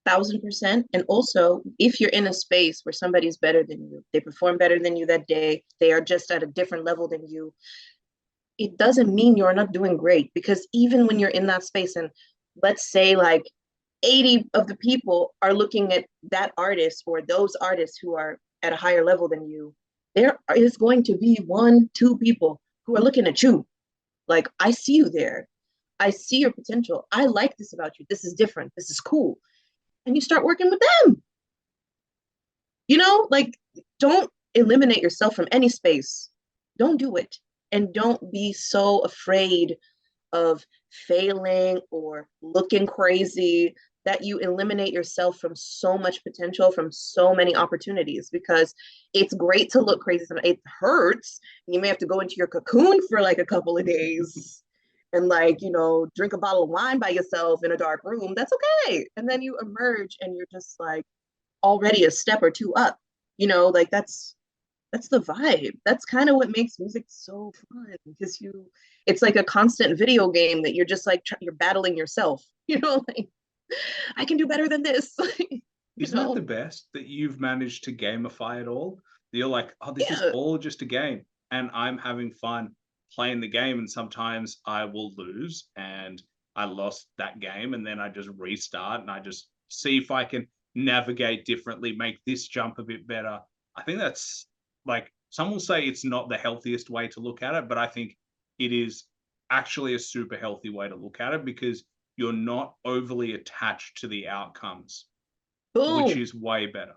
Speaker 2: 1000%. And also, if you're in a space where somebody's better than you, they perform better than you that day, they are just at a different level than you, it doesn't mean you're not doing great. Because even when you're in that space, and let's say like 80 of the people are looking at that artist or those artists who are at a higher level than you, there is going to be 1, 2 people who are looking at you. Like, I see you there. I see your potential. I like this about you. This is different. This is cool. And you start working with them. Like, don't eliminate yourself from any space. Don't do it. And don't be so afraid of failing or looking crazy that you eliminate yourself from so much potential, from so many opportunities, because it's great to look crazy. It hurts. You may have to go into your cocoon for like a couple of days and like, drink a bottle of wine by yourself in a dark room. That's okay. And then you emerge and you're just like already a step or two up, like that's the vibe. That's kind of what makes music so fun, because it's like a constant video game that you're just like you're battling yourself. Like, I can do better than this.
Speaker 1: Isn't that the best, that you've managed to gamify it all? You're like, oh, this is
Speaker 2: Yeah.
Speaker 1: all just a game and I'm having fun playing the game. And sometimes I will lose and I lost that game and then I just restart and I just see if I can navigate differently, make this jump a bit better. I think that's like, some will say it's not the healthiest way to look at it, but I think it is actually a super healthy way to look at it, because you're not overly attached to the outcomes, which
Speaker 2: Boom.
Speaker 1: is way better.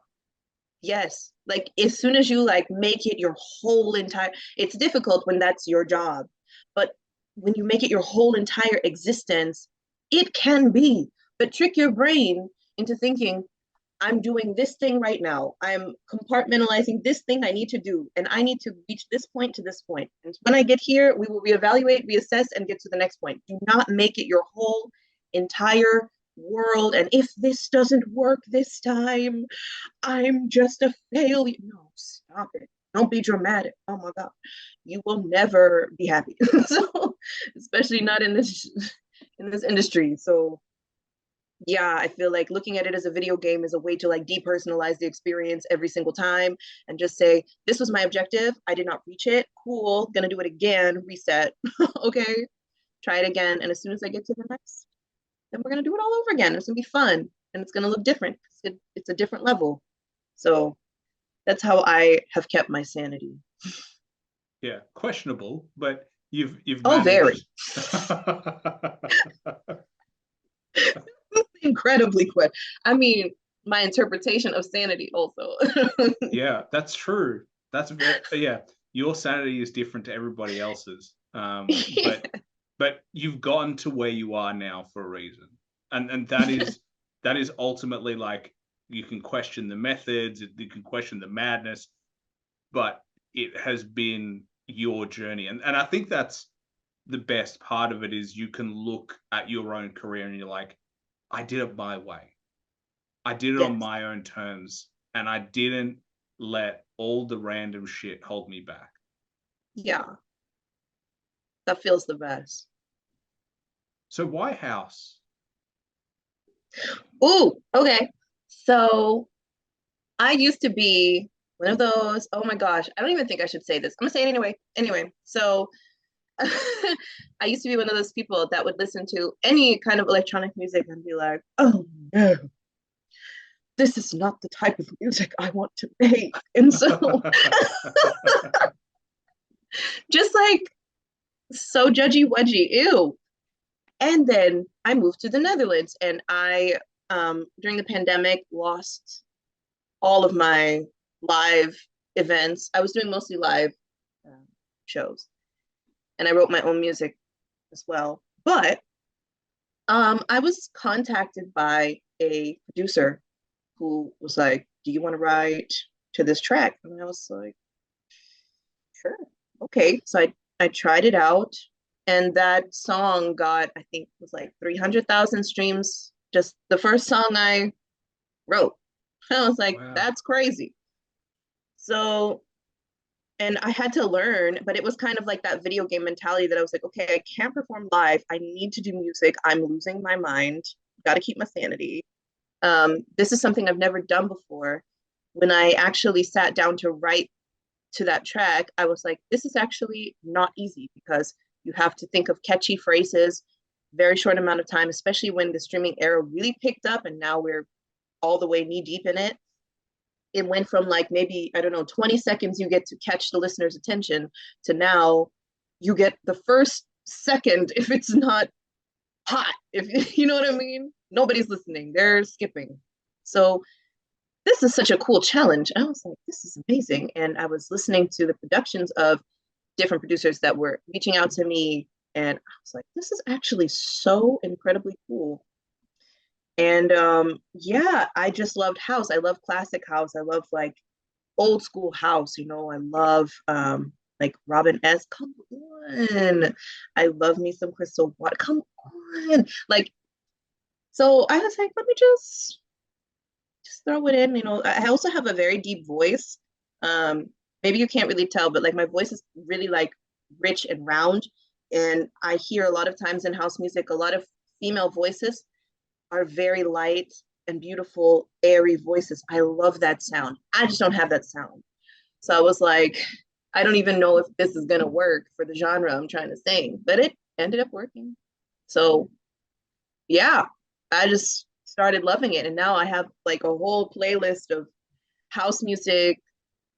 Speaker 2: Yes. Like, as soon as you like make it your whole entire, it's difficult when that's your job, but when you make it your whole entire existence, it can be. But trick your brain into thinking, I'm doing this thing right now. I'm compartmentalizing this thing I need to do, and I need to reach this point to this point. And when I get here, we will reevaluate, reassess, and get to the next point. Do not make it your whole entire world. And if this doesn't work this time, I'm just a failure. No, stop it. Don't be dramatic. Oh my God. You will never be happy. So, especially not in this industry. So yeah, I feel like looking at it as a video game is a way to like depersonalize the experience every single time and just say, this was my objective. I did not reach it. Cool. Gonna do it again. Reset. Okay. Try it again. And as soon as I get to the next, then we're gonna do it all over again. It's gonna be fun and it's gonna look different. It's a different level. So that's how I have kept my sanity.
Speaker 1: Yeah, questionable, but you've
Speaker 2: Oh, very.
Speaker 1: managed.
Speaker 2: Incredibly quick. I mean, my interpretation of sanity also.
Speaker 1: Yeah, that's true. That's very, yeah. Your sanity is different to everybody else's, but you've gotten to where you are now for a reason, and that is ultimately like, you can question the methods, you can question the madness, but it has been your journey, and I think that's the best part of it, is you can look at your own career and you're like, I did it my way. I did it on
Speaker 2: Yes.
Speaker 1: my own terms and I didn't let all the random shit hold me back.
Speaker 2: Yeah, that feels the best.
Speaker 1: So why house?
Speaker 2: Ooh, okay. So I used to be one of those, oh my gosh, I don't even think I should say this. I'm gonna say it anyway. Anyway, so I used to be one of those people that would listen to any kind of electronic music and be like, oh no, this is not the type of music I want to make. And so just like so judgy wedgy, ew. And then I moved to the Netherlands and I during the pandemic lost all of my live events. I was doing mostly live shows. and I wrote my own music as well. But I was contacted by a producer who was like, "Do you want to write to this track?" And I was like, "Sure, okay." So I tried it out, and that song got, I think it was like 300,000 streams. Just the first song I wrote. I was like,
Speaker 1: Wow.
Speaker 2: "That's crazy." So, and I had to learn, but it was kind of like that video game mentality that I was like, okay, I can't perform live. I need to do music. I'm losing my mind. Got to keep my sanity. This is something I've never done before. When I actually sat down to write to that track, I was like, this is actually not easy because you have to think of catchy phrases, very short amount of time, especially when the streaming era really picked up and now we're all the way knee deep in it. It went from like maybe, I don't know, 20 seconds you get to catch the listener's attention to now you get the first second if it's not hot. If you know what I mean? Nobody's listening, they're skipping. So this is such a cool challenge. I was like, this is amazing. And I was listening to the productions of different producers that were reaching out to me. And I was like, this is actually so incredibly cool. And yeah, I just loved house. I love classic house. I love like old school house. I love like Robin S. Come on. I love me some Crystal Water. Come on. Like, so I was like, let me just throw it in. I also have a very deep voice. Maybe you can't really tell, but like my voice is really like rich and round. And I hear a lot of times in house music, a lot of female voices are very light and beautiful, airy voices. I love that sound. I just don't have that sound. So I was like, I don't even know if this is going to work for the genre I'm trying to sing, but it ended up working. So yeah, I just started loving it. And now I have like a whole playlist of house music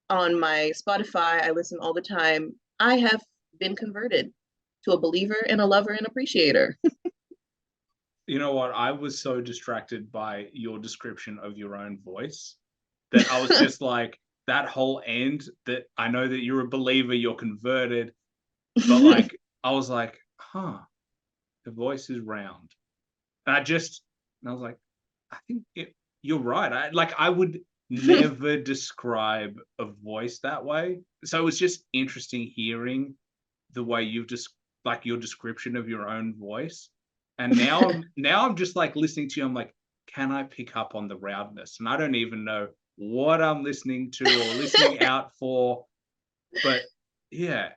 Speaker 2: on my Spotify. I listen all the time. I have been converted to a believer and a lover and appreciator.
Speaker 1: You know what? I was so distracted by your description of your own voice that I was just like, that whole end, that I know that you're a believer, you're converted, but like, I was like, huh, the voice is round. And I was like, I think you're right. I would never describe a voice that way. So it was just interesting hearing the way you've just like your description of your own voice. And now I'm just like listening to you. I'm like, can I pick up on the roundness? And I don't even know what I'm listening to or listening out for. But yeah,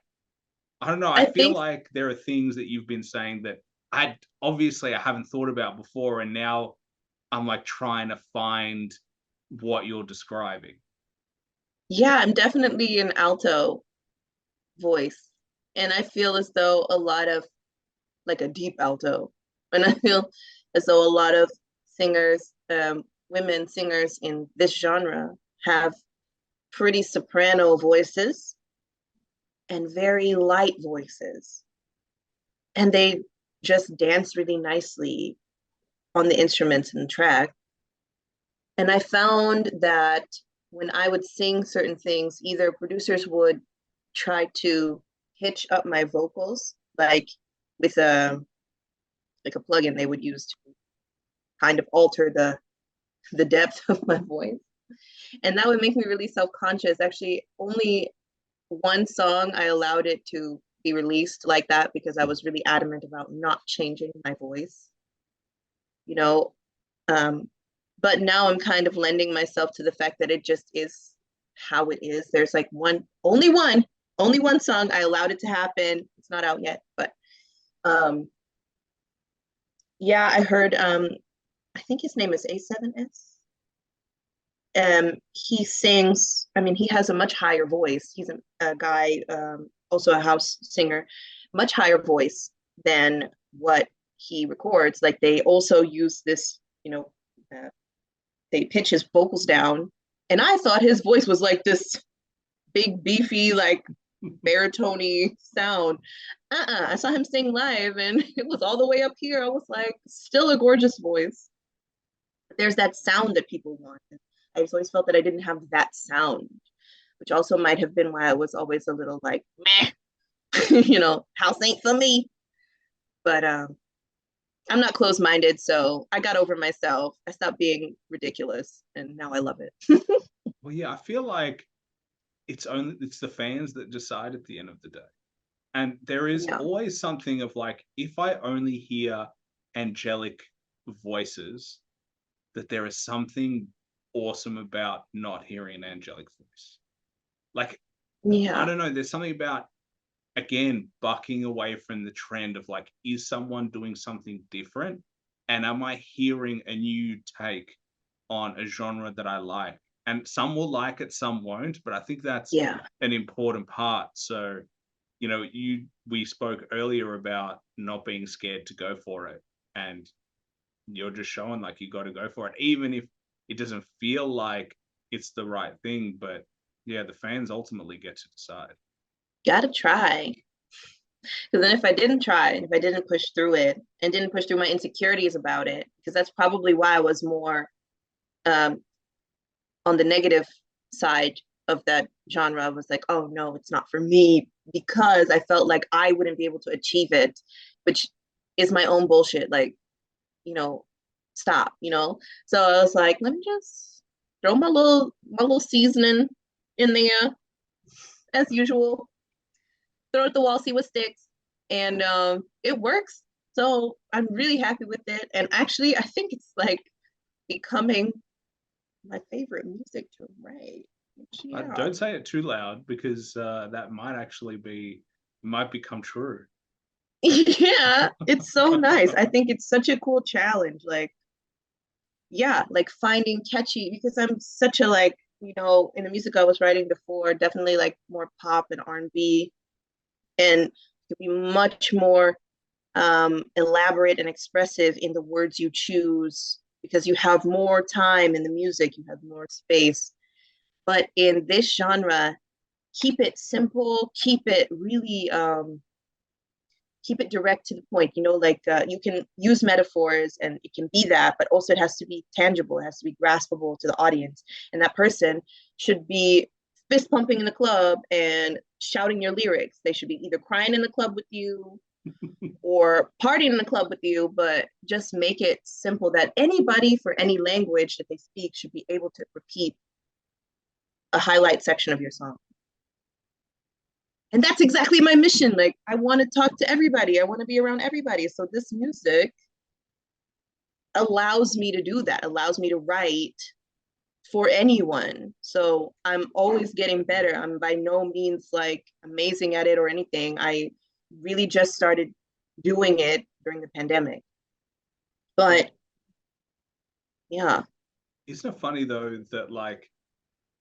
Speaker 1: I don't know. I
Speaker 2: I
Speaker 1: feel
Speaker 2: think,
Speaker 1: like there are things that you've been saying that I haven't thought about before, and now I'm like trying to find what you're describing.
Speaker 2: yeah, I'm definitely an alto voice. And I feel as though a lot of like a deep alto. And I feel as though a lot of singers, women singers in this genre have pretty soprano voices and very light voices. And they just dance really nicely on the instruments and the track. And I found that when I would sing certain things, either producers would try to pitch up my vocals, like with a plugin they would use to kind of alter the depth of my voice. And that would make me really self-conscious. Actually, only one song I allowed it to be released like that because I was really adamant about not changing my voice, you know. Um, but now I'm kind of lending myself to the fact that it just is how it is. There's like only one song I allowed it to happen. It's not out yet, but um, yeah, I heard I think his name is A7S. He sings, I mean, he has a much higher voice. He's a guy, also a house singer, much higher voice than what he records. Like they also use this, they pitch his vocals down. And I thought his voice was like this big, beefy, like baritone sound. I saw him sing live and it was all the way up here. I was like, still a gorgeous voice. But there's that sound that people want. I just always felt that I didn't have that sound, which also might have been why I was always a little like, meh, you know, house ain't for me. But I'm not closed-minded, so I got over myself. I stopped being ridiculous, and now I love it.
Speaker 1: Well, yeah, I feel like it's the fans that decide at the end of the day. And there is
Speaker 2: Yeah,
Speaker 1: always something of like, if I only hear angelic voices, that there is something awesome about not hearing an angelic voice. Like, I
Speaker 2: yeah,
Speaker 1: don't know, there's something about, again, bucking away from the trend of like, is someone doing something different? And am I hearing a new take on a genre that I like? And some will like it, some won't, but I think that's
Speaker 2: yeah.
Speaker 1: an important part. So, we spoke earlier about not being scared to go for it. And you're just showing like you got to go for it, even if it doesn't feel like it's the right thing. But yeah, the fans ultimately get to decide.
Speaker 2: Gotta try. Because then if I didn't try, and if I didn't push through it, and didn't push through my insecurities about it, because that's probably why I was more um, on the negative side of that genre. I was like, oh no, it's not for me, because I felt like I wouldn't be able to achieve it, which is my own bullshit. Like, you know, stop, you know? So I was like, let me just throw my little seasoning in there as usual, throw it at the wall, see what sticks. And it works. So I'm really happy with it. And actually, I think it's like becoming my favorite music to write. Yeah.
Speaker 1: Don't say it too loud, because that might become true.
Speaker 2: Yeah, it's so nice. I think it's such a cool challenge. Like, yeah, like finding catchy, because I'm such a like, in the music I was writing before, definitely like more pop and R&B, and to be much more elaborate and expressive in the words you choose, because you have more time in the music, you have more space. But in this genre, keep it simple, keep it really keep it direct to the point. Like you can use metaphors and it can be that, but also it has to be tangible, it has to be graspable to the audience, and that person should be fist pumping in the club and shouting your lyrics. They should be either crying in the club with you or partying in the club with you, but just make it simple that anybody for any language that they speak should be able to repeat a highlight section of your song. And that's exactly my mission. Like, I want to talk to everybody, I want to be around everybody. So this music allows me to do that, allows me to write for anyone. So I'm always getting better. I'm by no means like amazing at it or anything. I really just started doing it during the pandemic. But yeah,
Speaker 1: Isn't it funny though that like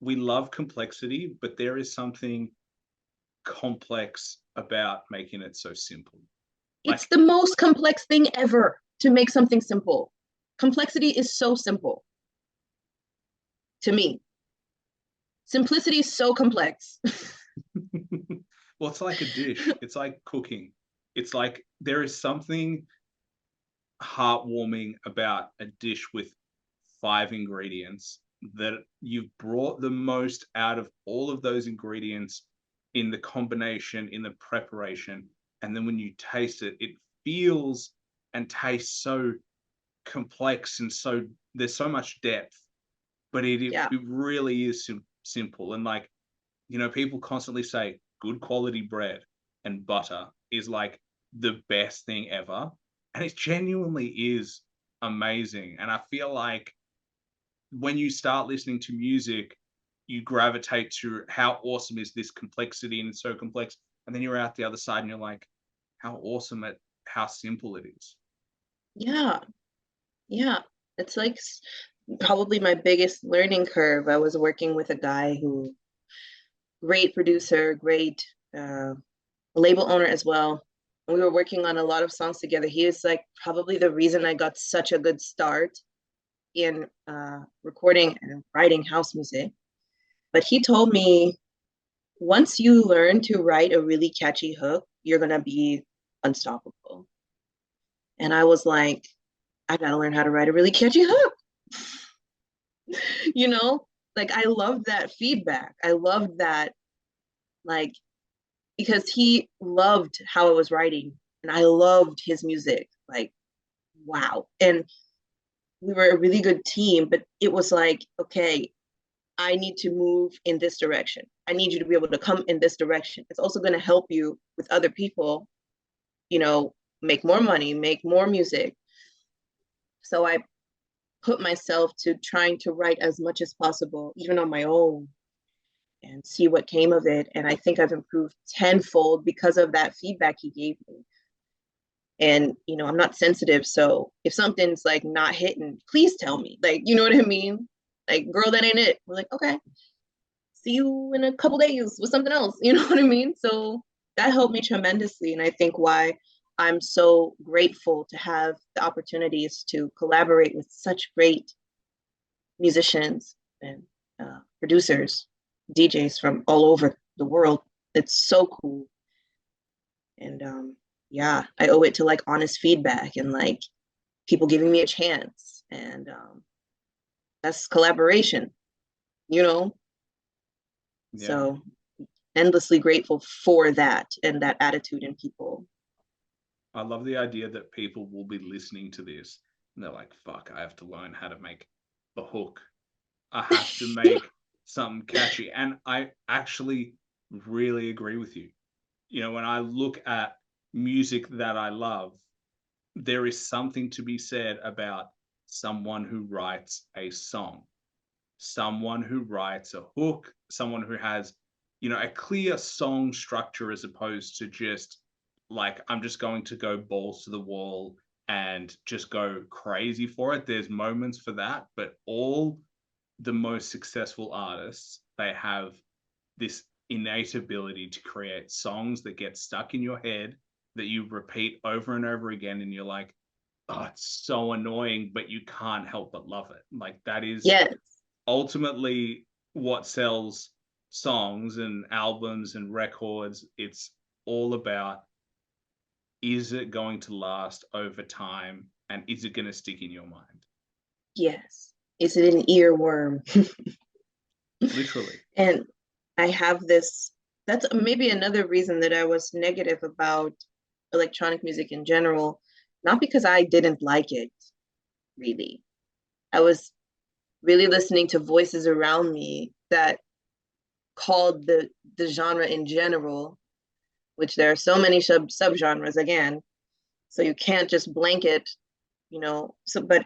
Speaker 1: we love complexity, but there is something complex about making it so simple?
Speaker 2: it's
Speaker 1: Like,
Speaker 2: the most complex thing ever to make something simple. Complexity is so simple to me. Simplicity is so complex.
Speaker 1: well, it's like a dish. It's like cooking. It's like there is something heartwarming about a dish with 5 ingredients, that you've brought the most out of all of those ingredients in the combination, in the preparation. And then when you taste it, it feels and tastes so complex, and so there's so much depth, but
Speaker 2: Yeah.
Speaker 1: it really is simple. And like, people constantly say good quality bread and butter is like the best thing ever. And it genuinely is amazing. And I feel like when you start listening to music, you gravitate to how awesome is this complexity, and it's so complex. And then you're out the other side and you're like, how awesome at how simple it is.
Speaker 2: Yeah. Yeah. It's like probably my biggest learning curve. I was working with a guy who, great producer, great label owner as well. And we were working on a lot of songs together. He is like probably the reason I got such a good start in recording and writing house music. But he told me, once you learn to write a really catchy hook, you're going to be unstoppable. And I was like, I got to learn how to write a really catchy hook. you know, like I love that feedback. I love that, like, because he loved how I was writing and I loved his music. Like, wow. And we were a really good team, but it was like, okay, I need to move in this direction. I need you to be able to come in this direction. It's also going to help you with other people, you know, make more money, make more music. So I put myself to trying to write as much as possible, even on my own, and see what came of it. And I think I've improved tenfold because of that feedback he gave me. And, you know, I'm not sensitive. So if something's like not hitting, please tell me. Like, you know what I mean? Like, girl, that ain't it. We're like, okay, see you in a couple days with something else. You know what I mean? So that helped me tremendously. And I think why I'm so grateful to have the opportunities to collaborate with such great musicians and producers, DJs from all over the world. It's so cool. And yeah, I owe it to like honest feedback and like people giving me a chance. And that's collaboration, you know?
Speaker 1: Yeah.
Speaker 2: So endlessly grateful for that and that attitude in people.
Speaker 1: I love the idea that people will be listening to this and they're like, fuck, I have to learn how to make the hook. I have to make something catchy. And I actually really agree with you. You know, when I look at music that I love, there is something to be said about someone who writes a song, someone who writes a hook, someone who has, you know, a clear song structure as opposed to just like, I'm just going to go balls to the wall and just go crazy for it. There's moments for that, but all the most successful artists, they have this innate ability to create songs that get stuck in your head that you repeat over and over again, and you're like, oh, it's so annoying, but you can't help but love it. Like, that is
Speaker 2: Yes.
Speaker 1: ultimately what sells songs and albums and records. It's all about, is it going to last over time, and is it going to stick in your mind?
Speaker 2: Yes. Is it an earworm?
Speaker 1: Literally.
Speaker 2: And I have this, that's maybe another reason that I was negative about electronic music in general, not because I didn't like it, really. I was really listening to voices around me that called the genre in general, which there are so many subgenres again, so you can't just blanket, you know. So, but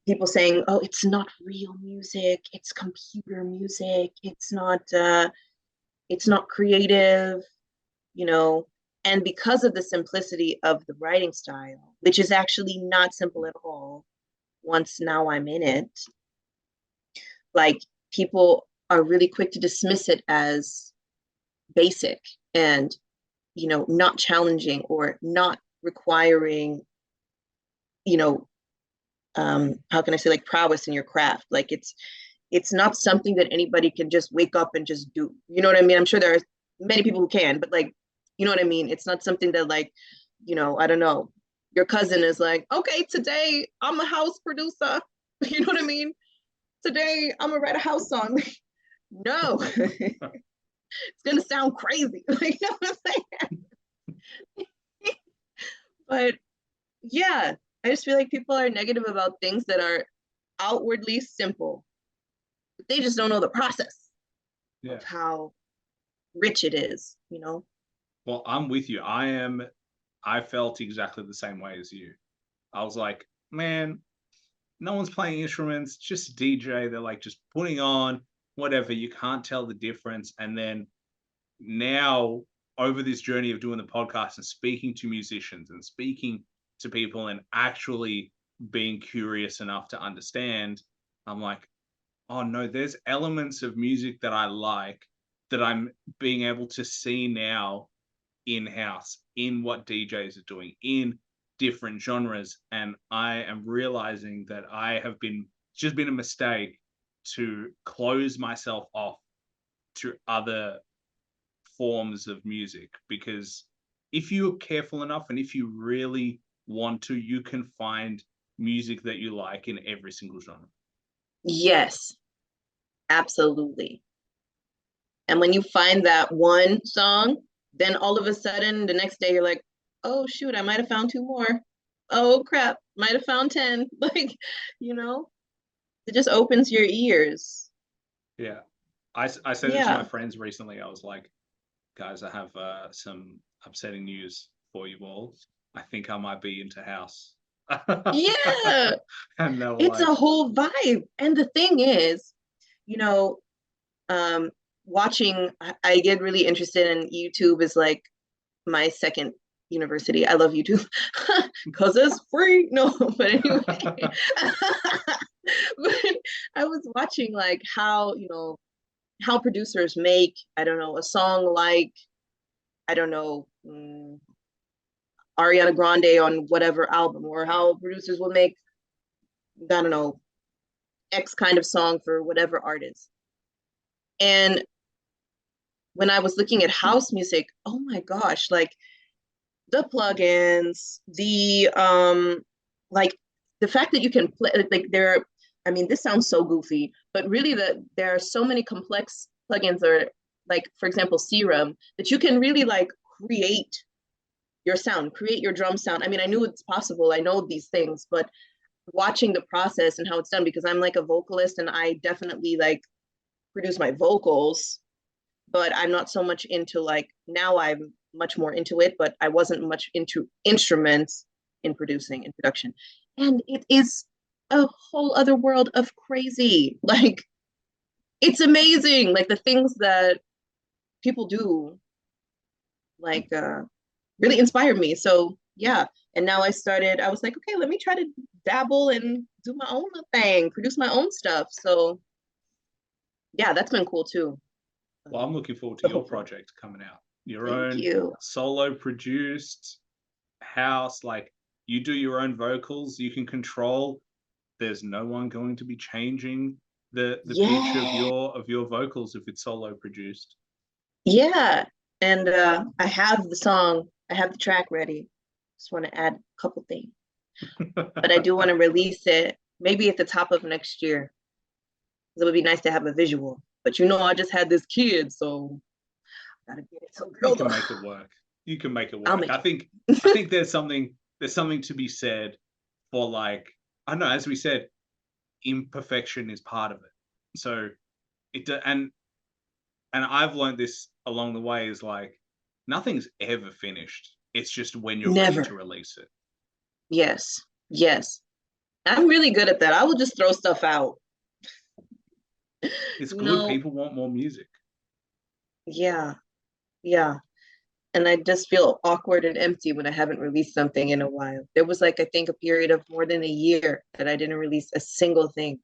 Speaker 2: people saying, "Oh, it's not real music. It's computer music. It's not creative," you know. And because of the simplicity of the writing style, which is actually not simple at all, once now I'm in it, like people are really quick to dismiss it as basic and, you know, not challenging or not requiring, you know, how can I say, like prowess in your craft. Like it's not something that anybody can just wake up and just do. You know what I mean? I'm sure there are many people who can, but like, you know what I mean? It's not something that like, you know, I don't know, your cousin is like, okay, today I'm a house producer. You know what I mean? Today I'm gonna write a house song. No, it's gonna sound crazy. Like, you know what I'm saying? But yeah, I just feel like people are negative about things that are outwardly simple. They just don't know the process
Speaker 1: Yeah.
Speaker 2: of how rich it is, you know?
Speaker 1: Well, I'm with you. I felt exactly the same way as you. I was like, man, no one's playing instruments, just DJ. They're like just putting on whatever. You can't tell the difference. And then now, over this journey of doing the podcast and speaking to musicians and speaking to people and actually being curious enough to understand, I'm like, oh no, there's elements of music that I like that I'm being able to see now in-house in what DJs are doing in different genres. And I am realizing that I have been, it's just been a mistake to close myself off to other forms of music, because if you're careful enough and if you really want to, you can find music that you like in every single genre.
Speaker 2: Yes, absolutely. And when you find that one song, then all of a sudden the next day you're like, oh shoot, I might have found two more. Oh crap, might have found 10. Like, you know, it just opens your ears.
Speaker 1: Yeah. I said it to my
Speaker 2: Yeah.
Speaker 1: friends recently. I was like, guys, I have some upsetting news for you all. I think I might be into house.
Speaker 2: Yeah.
Speaker 1: And they were
Speaker 2: It's
Speaker 1: like,
Speaker 2: a whole vibe. And the thing is, you know, um, watching, I get really interested in YouTube is like my second university. I love YouTube because it's free. No, but anyway, but I was watching like how, how producers make, I don't know, a song like, I don't know, Ariana Grande on whatever album, or how producers will make, I don't know, X kind of song for whatever artist. And when I was looking at house music, oh my gosh, like the plugins, like the fact that you can play, like there, I mean, this sounds so goofy, but really there are so many complex plugins, or like, for example, Serum, that you can really like create your sound, create your drum sound. I mean, I knew it's possible. I know these things, but watching the process and how it's done, because I'm like a vocalist and I definitely like produce my vocals, but I'm not so much into, like, now I'm much more into it, but I wasn't much into instruments in producing, in production. And it is a whole other world of crazy. Like, it's amazing. Like the things that people do, like, really inspired me. So yeah. And now I was like, okay, let me try to dabble and do my own thing, produce my own stuff. So yeah, that's been cool too.
Speaker 1: well, I'm looking forward to
Speaker 2: So
Speaker 1: your
Speaker 2: hopefully.
Speaker 1: project coming out. Your
Speaker 2: Thank
Speaker 1: own
Speaker 2: you.
Speaker 1: solo produced house, like you do your own vocals, you can control. There's no one going to be changing the pitch
Speaker 2: Yeah.
Speaker 1: of your vocals if it's solo produced.
Speaker 2: Yeah. And I have the song, I have the track ready. Just want to add a couple things. But I do want to release it maybe at the top of next year. It would be nice to have a visual. But I just had this kid, so I gotta get it so
Speaker 1: You
Speaker 2: girl.
Speaker 1: can make it work. You can make it
Speaker 2: I'll
Speaker 1: work.
Speaker 2: make
Speaker 1: I
Speaker 2: it.
Speaker 1: think there's something to be said for, like, I don't know, as we said, imperfection is part of it. So and I've learned this along the way, is like nothing's ever finished. It's just when you're ready to
Speaker 2: Never.
Speaker 1: release it.
Speaker 2: Yes. Yes. I'm really good at that. I will just throw stuff out.
Speaker 1: It's
Speaker 2: You
Speaker 1: good.
Speaker 2: know,
Speaker 1: People want more music.
Speaker 2: yeah. Yeah. And I just feel awkward and empty when I haven't released something in a while. There was like, I think, a period of more than a year that I didn't release a single thing.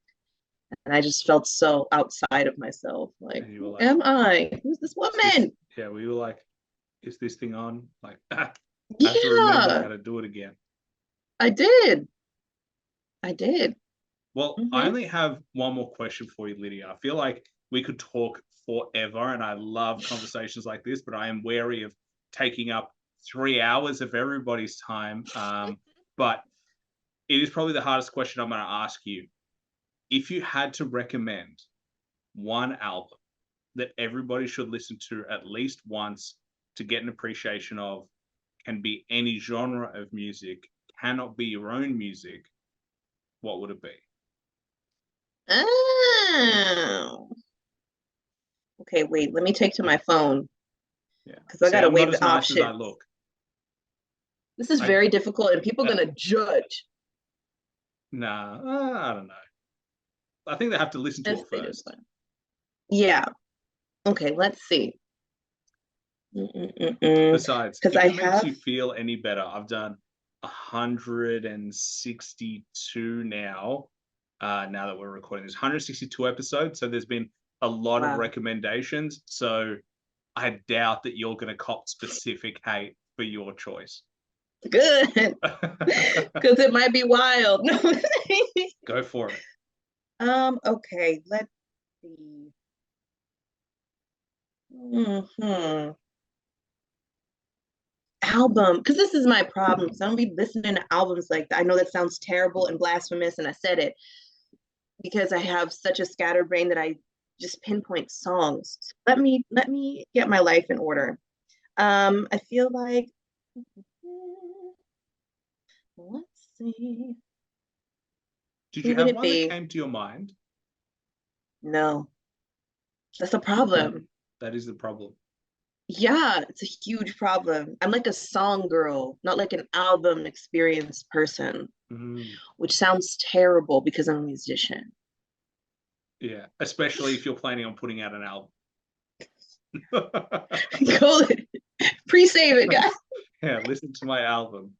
Speaker 2: And I just felt so outside of myself. Like,
Speaker 1: And you were
Speaker 2: who
Speaker 1: like,
Speaker 2: am I? Who's this
Speaker 1: is this,
Speaker 2: woman?
Speaker 1: yeah, we were like, is this thing on? Like, I have to remember how
Speaker 2: Yeah,
Speaker 1: to do it again.
Speaker 2: I did. I did.
Speaker 1: Well, I
Speaker 2: Hmm.
Speaker 1: only have one more question for you, Lydia. I feel like we could talk forever, and I love conversations like this, but I am wary of taking up 3 hours of everybody's time. But it is probably the hardest question I'm going to ask you. If you had to recommend one album that everybody should listen to at least once to get an appreciation of, can be any genre of music, cannot be your own music, what would it be?
Speaker 2: Oh. Okay, wait. Let me take to my phone
Speaker 1: Yeah.
Speaker 2: because I
Speaker 1: See,
Speaker 2: gotta
Speaker 1: I'm
Speaker 2: weigh
Speaker 1: not as
Speaker 2: the
Speaker 1: nice as I
Speaker 2: options.
Speaker 1: look.
Speaker 2: This is
Speaker 1: I
Speaker 2: very difficult, and people are gonna judge
Speaker 1: Nah, I don't know. I think they have to listen to
Speaker 2: if
Speaker 1: it
Speaker 2: they do.
Speaker 1: first.
Speaker 2: Yeah. Okay. Let's see. Because
Speaker 1: Besides, if
Speaker 2: I
Speaker 1: it makes
Speaker 2: have.
Speaker 1: you feel any better, I've done 162 now. Now that we're recording this, 162 episodes. So there's been a lot of
Speaker 2: Wow.
Speaker 1: recommendations. So I doubt that you're going to cop specific hate for your choice.
Speaker 2: Good. Because it might be wild. No.
Speaker 1: Go for it.
Speaker 2: Okay, let's see. Hmm. Album, because this is my problem. So I don't be listening to albums like that. I know that sounds terrible and blasphemous, and I said it because I have such a scatterbrain that I just pinpoint songs. So let me get my life in order. I feel like, let's see,
Speaker 1: Did
Speaker 2: who
Speaker 1: you
Speaker 2: would
Speaker 1: have
Speaker 2: it
Speaker 1: one that
Speaker 2: be?
Speaker 1: came to your mind?
Speaker 2: No, that's a problem.
Speaker 1: That is the problem.
Speaker 2: Yeah, it's a huge problem. I'm like a song girl, not like an album experience person,
Speaker 1: Mm,
Speaker 2: which sounds terrible because I'm a musician.
Speaker 1: yeah, especially if you're planning on putting out an album.
Speaker 2: Go pre-save it, guys.
Speaker 1: Yeah, listen to my album.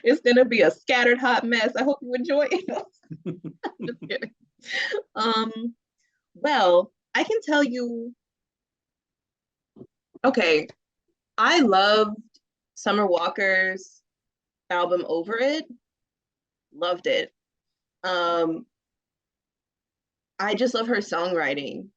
Speaker 2: It's gonna be a scattered hot mess. I hope you enjoy it. I'm just kidding. Um, well, I can tell you, okay, I loved Summer Walker's album Over It. Loved it. Um, I just love her songwriting.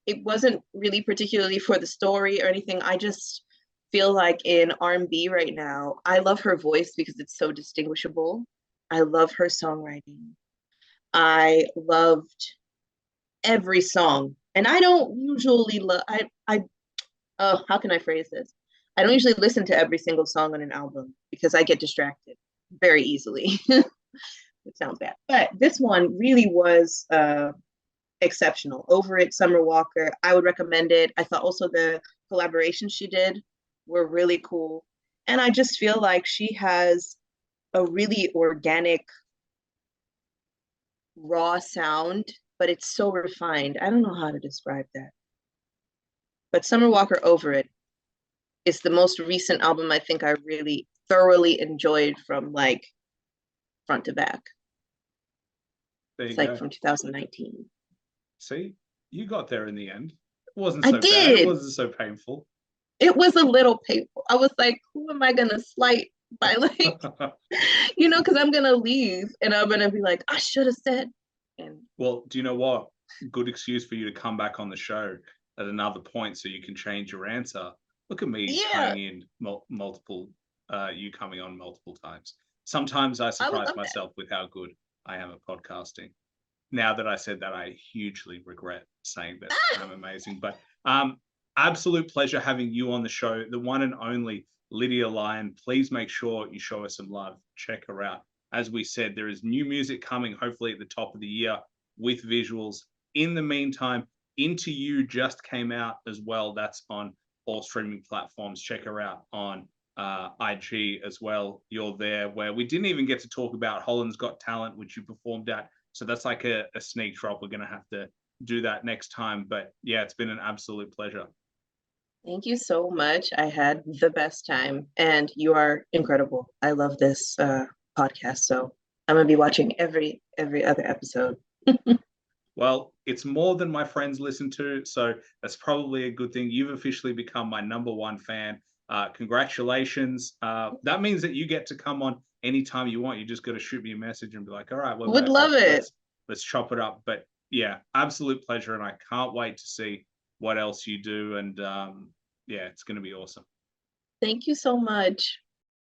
Speaker 2: It wasn't really particularly for the story or anything. I just feel like in R&B right now, I love her voice because it's so distinguishable. I love her songwriting. I loved every song. And I don't usually love I how can I phrase this? I don't usually listen to every single song on an album because I get distracted very easily. It sounds bad. But this one really was exceptional. Over It, Summer Walker. I would recommend it. I thought also the collaborations she did were really cool. And I just feel like she has a really organic, raw sound, but it's so refined. I don't know how to describe that. But Summer Walker Over It is the most recent album I think I really thoroughly enjoyed from like front to back.
Speaker 1: There you
Speaker 2: It's like
Speaker 1: go.
Speaker 2: from 2019.
Speaker 1: See, you got there in the end. It wasn't
Speaker 2: I
Speaker 1: so bad. It
Speaker 2: did.
Speaker 1: wasn't so painful.
Speaker 2: It was a little painful. I was like, who am I gonna slight by like, because I'm gonna leave and I'm gonna be like, I should have said. And
Speaker 1: Well, do you know what? Good excuse for you to come back on the show at another point so you can change your answer. Look at me
Speaker 2: yeah,
Speaker 1: tying in multiple, you coming on multiple times. Sometimes I
Speaker 2: I would
Speaker 1: surprise
Speaker 2: love that.
Speaker 1: myself with how good I am at podcasting. Now that I said that, I hugely regret saying that I'm amazing. But absolute pleasure having you on the show, the one and only Lydia Lyon. Please make sure you show her some love. Check her out. As we said, there is new music coming, hopefully at the top of the year with visuals. In the meantime, Into You just came out as well. That's on all streaming platforms. Check her out on IG as well. You're there, where we didn't even get to talk about Holland's Got Talent, which you performed at. So that's like a sneak drop. We're going to have to do that next time. But yeah, it's been an absolute pleasure.
Speaker 2: Thank you so much. I had the best time, and you are incredible. I love this podcast, so I'm gonna be watching every other episode.
Speaker 1: Well, it's more than my friends listen to, so that's probably a good thing. You've officially become my number one fan. Congratulations. That means that you get to come on anytime you want. You just got to shoot me a message and be like, all right, we're
Speaker 2: Would
Speaker 1: back.
Speaker 2: love it.
Speaker 1: Let's chop it up. But yeah, absolute pleasure. And I can't wait to see what else you do. And yeah, it's going to be awesome.
Speaker 2: Thank you so much.